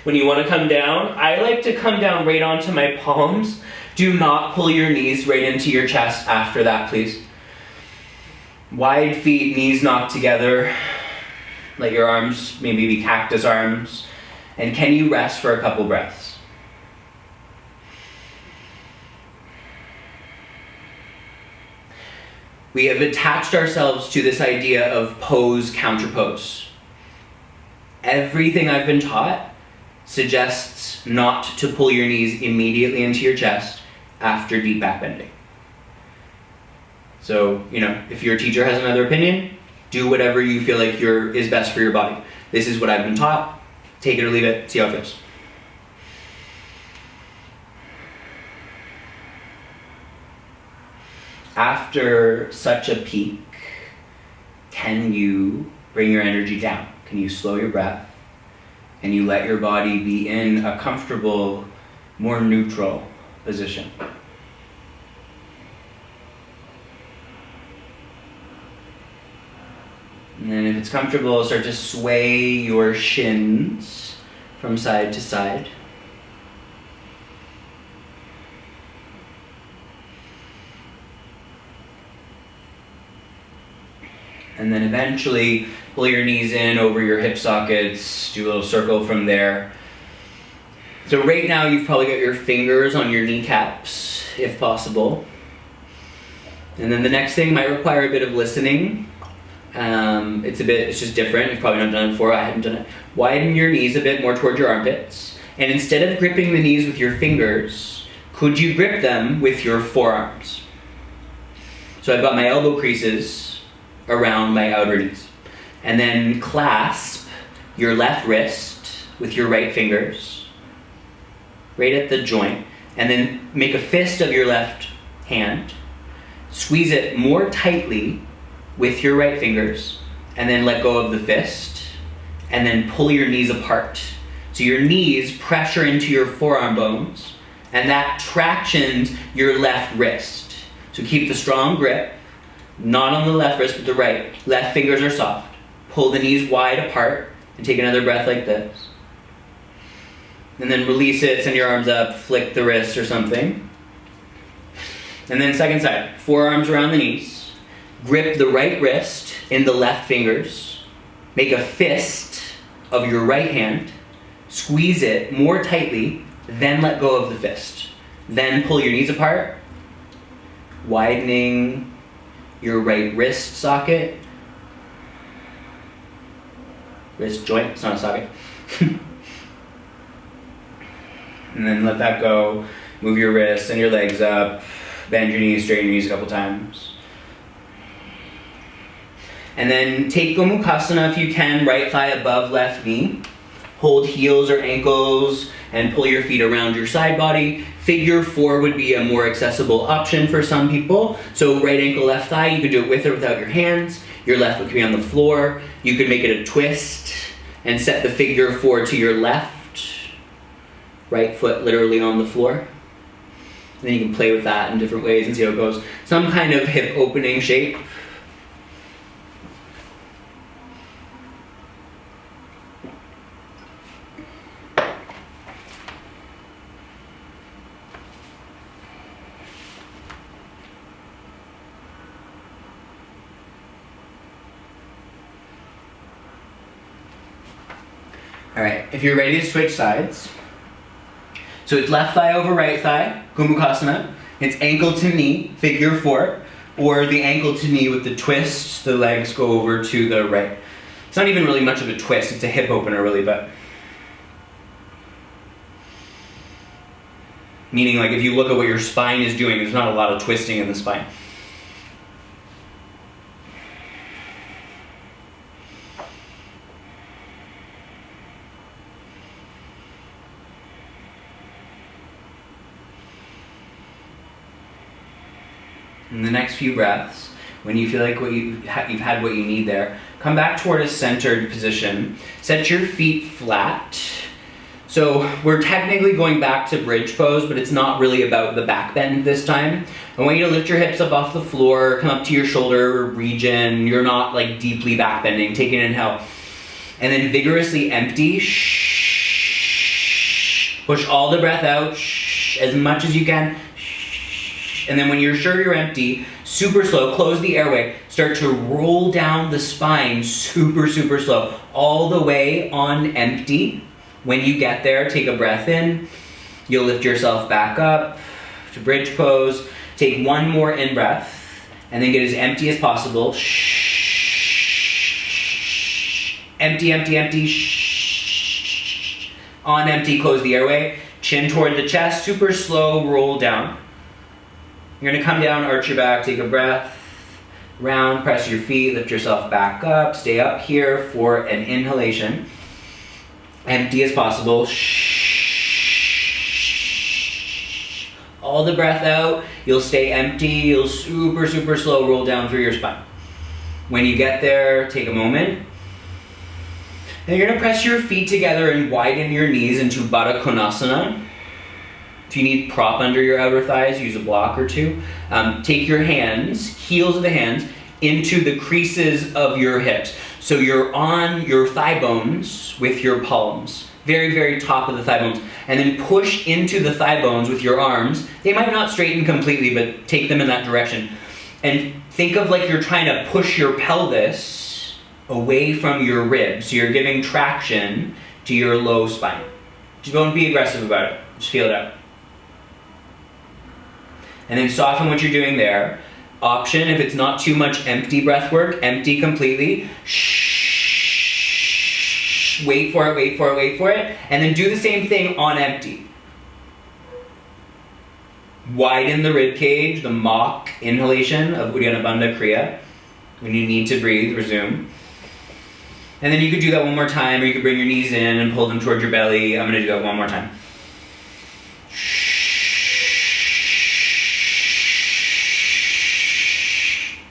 Speaker 1: When you want to come down, I like to come down right onto my palms. Do not pull your knees right into your chest after that, please. Wide feet, knees knocked together. Let your arms maybe be cactus arms. And can you rest for a couple breaths? We have attached ourselves to this idea of pose, counterpose. Everything I've been taught suggests not to pull your knees immediately into your chest after deep back bending. So, if your teacher has another opinion, do whatever you feel like is best for your body. This is what I've been taught. Take it or leave it, see how it feels. After such a peak, can you bring your energy down? Can you slow your breath? And you let your body be in a comfortable, more neutral position. And then if it's comfortable, start to sway your shins from side to side. And then eventually pull your knees in over your hip sockets, do a little circle from there. So right now you've probably got your fingers on your kneecaps, if possible. And then the next thing might require a bit of listening. It's just different. You've probably not done it before. I haven't done it. Widen your knees a bit more towards your armpits. And instead of gripping the knees with your fingers, could you grip them with your forearms? So I've got my elbow creases around my outer knees. And then clasp your left wrist with your right fingers, right at the joint. And then make a fist of your left hand. Squeeze it more tightly with your right fingers. And then let go of the fist. And then pull your knees apart. So your knees pressure into your forearm bones. And that tractions your left wrist. So keep the strong grip. Not on the left wrist, but the right. Left fingers are soft. Pull the knees wide apart and take another breath like this. And then release it, send your arms up, flick the wrist or something. And then second side, forearms around the knees. Grip the right wrist in the left fingers. Make a fist of your right hand. Squeeze it more tightly, then let go of the fist. Then pull your knees apart, widening your right wrist socket. Wrist joint, it's not a socket. And then let that go. Move your wrists and your legs up. Bend your knees, straighten your knees a couple times. And then take Gomukhasana if you can, right thigh above left knee. Hold heels or ankles and pull your feet around your side body. Figure 4 would be a more accessible option for some people. So right ankle, left thigh, you could do it with or without your hands. Your left foot could be on the floor. You could make it a twist and set the figure 4 to your left. Right foot literally on the floor. And then you can play with that in different ways and see how it goes. Some kind of hip opening shape. Alright, if you're ready to switch sides, so it's left thigh over right thigh, Gomukhasana. It's ankle to knee, figure 4, or the ankle to knee with the twist, the legs go over to the right. It's not even really much of a twist, it's a hip opener really, but. Meaning, like, if you look at what your spine is doing, there's not a lot of twisting in the spine. In the next few breaths, when you feel like you've had what you need there, come back toward a centered position. Set your feet flat. So we're technically going back to bridge pose, but it's not really about the back bend this time. I want you to lift your hips up off the floor, come up to your shoulder region. You're not like deeply back bending. Take an inhale. And then vigorously empty. Push all the breath out as much as you can. And then when you're sure you're empty, super slow, close the airway, start to roll down the spine super, super slow, all the way on empty. When you get there, take a breath in. You'll lift yourself back up to bridge pose. Take one more in breath, and then get as empty as possible. Empty, empty, empty. On empty, close the airway. Chin toward the chest, super slow, roll down. You're gonna come down, arch your back, take a breath, round, press your feet, lift yourself back up, stay up here for an inhalation. Empty as possible. All the breath out, you'll stay empty, you'll super, super slow roll down through your spine. When you get there, take a moment. And you're gonna press your feet together and widen your knees into Baddha Konasana. If you need prop under your outer thighs, use a block or two. Take your hands, heels of the hands, into the creases of your hips. So you're on your thigh bones with your palms, very, very top of the thigh bones. And then push into the thigh bones with your arms. They might not straighten completely, but take them in that direction. And think of like you're trying to push your pelvis away from your ribs. So you're giving traction to your low spine. Just don't be aggressive about it. Just feel it out. And then soften what you're doing there. Option, if it's not too much empty breath work, empty completely. Wait for it, wait for it, wait for it. And then do the same thing on empty. Widen the rib cage, the mock inhalation of Uddiyana Bandha Kriya. When you need to breathe, resume. And then you could do that one more time, or you could bring your knees in and pull them towards your belly. I'm gonna do that one more time.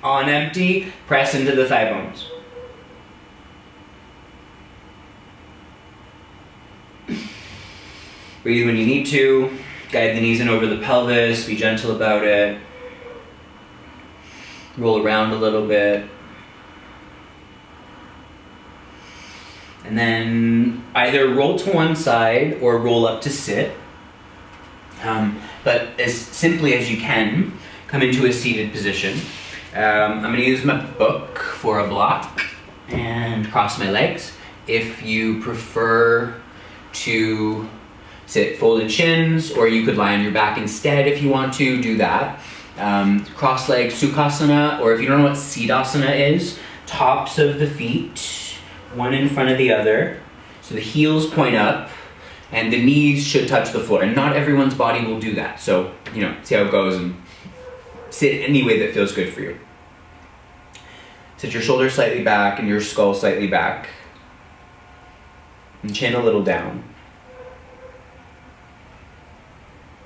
Speaker 1: On empty, press into the thigh bones. Breathe when you need to. Guide the knees in over the pelvis. Be gentle about it. Roll around a little bit. And then either roll to one side or roll up to sit. But as simply as you can, come into a seated position. I'm going to use my book for a block and cross my legs. If you prefer to sit folded shins, or you could lie on your back instead if you want to, do that. Cross legs, Sukhasana, or if you don't know what Siddhasana is, tops of the feet, one in front of the other. So the heels point up and the knees should touch the floor. And not everyone's body will do that. So, see how it goes and sit any way that feels good for you. Sit your shoulders slightly back and your skull slightly back. And chin a little down.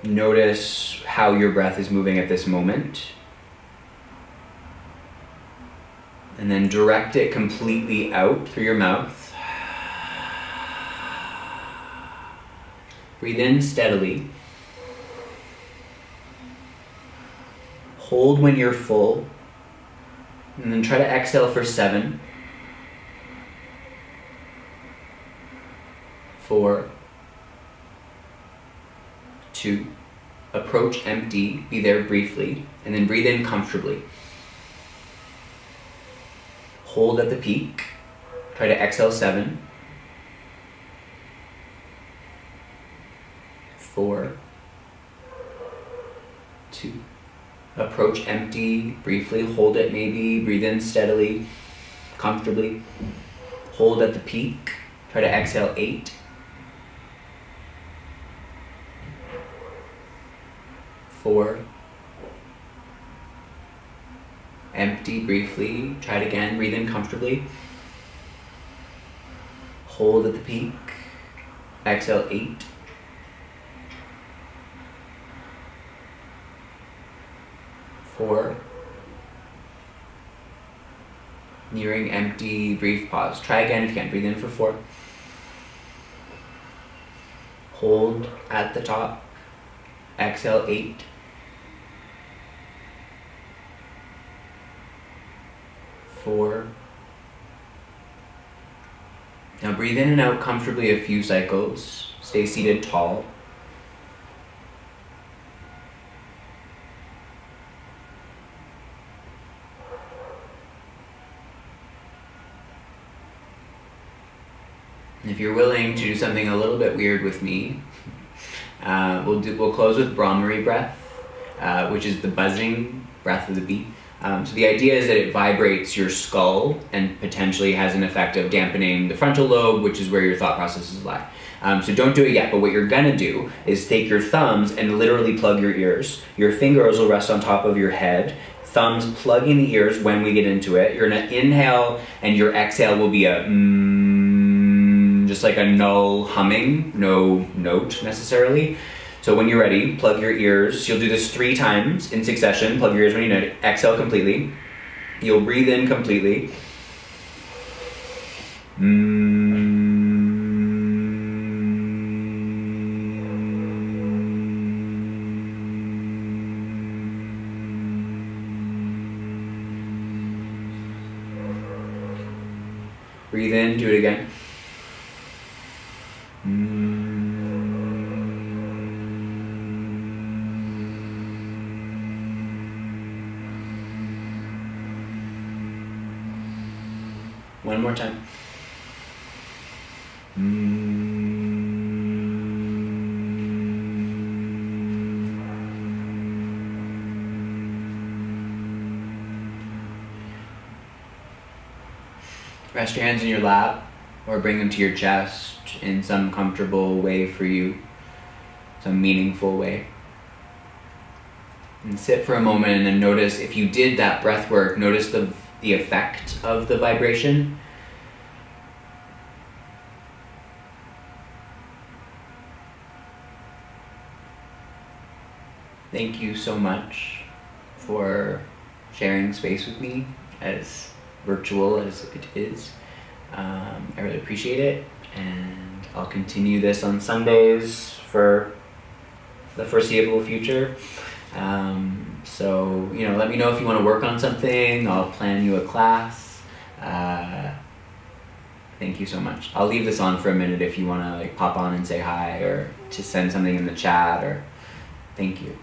Speaker 1: Notice how your breath is moving at this moment. And then direct it completely out through your mouth. Breathe in steadily. Hold when you're full, and then try to exhale for 7, 4, 2, approach empty, be there briefly, and then breathe in comfortably. Hold at the peak, try to exhale 7, 4, 2, approach empty, briefly, hold it maybe, breathe in steadily, comfortably. Hold at the peak, try to exhale 8, 4. Empty briefly. Try it again. Breathe in comfortably. Hold at the peak. Exhale, 8. 4. Nearing empty, brief pause. Try again if you can. Breathe in for 4. Hold at the top. Exhale, 8. 4. Now breathe in and out comfortably a few cycles. Stay seated tall. And if you're willing to do something a little bit weird with me, we'll close with Brahmari breath, which is the buzzing breath of the bee. So the idea is that it vibrates your skull and potentially has an effect of dampening the frontal lobe, which is where your thought processes lie. So don't do it yet, but what you're gonna do is take your thumbs and literally plug your ears. Your fingers will rest on top of your head, thumbs plugging the ears when we get into it. You're gonna inhale and your exhale will be a just like a null humming, no note necessarily. So when you're ready, plug your ears. You'll do this 3 times in succession. Plug your ears when you know it. Exhale completely. You'll breathe in completely. Breathe in, do it again. One more time. Rest your hands in your lap or bring them to your chest in some comfortable way for you, some meaningful way. And sit for a moment and notice if you did that breath work, notice the effect of the vibration. Thank you so much for sharing space with me, as virtual as it is. I really appreciate it, and I'll continue this on Sundays for the foreseeable future. So, let me know if you want to work on something. I'll plan you a class. Thank you so much. I'll leave this on for a minute if you want to pop on and say hi or just send something in the chat. Or thank you.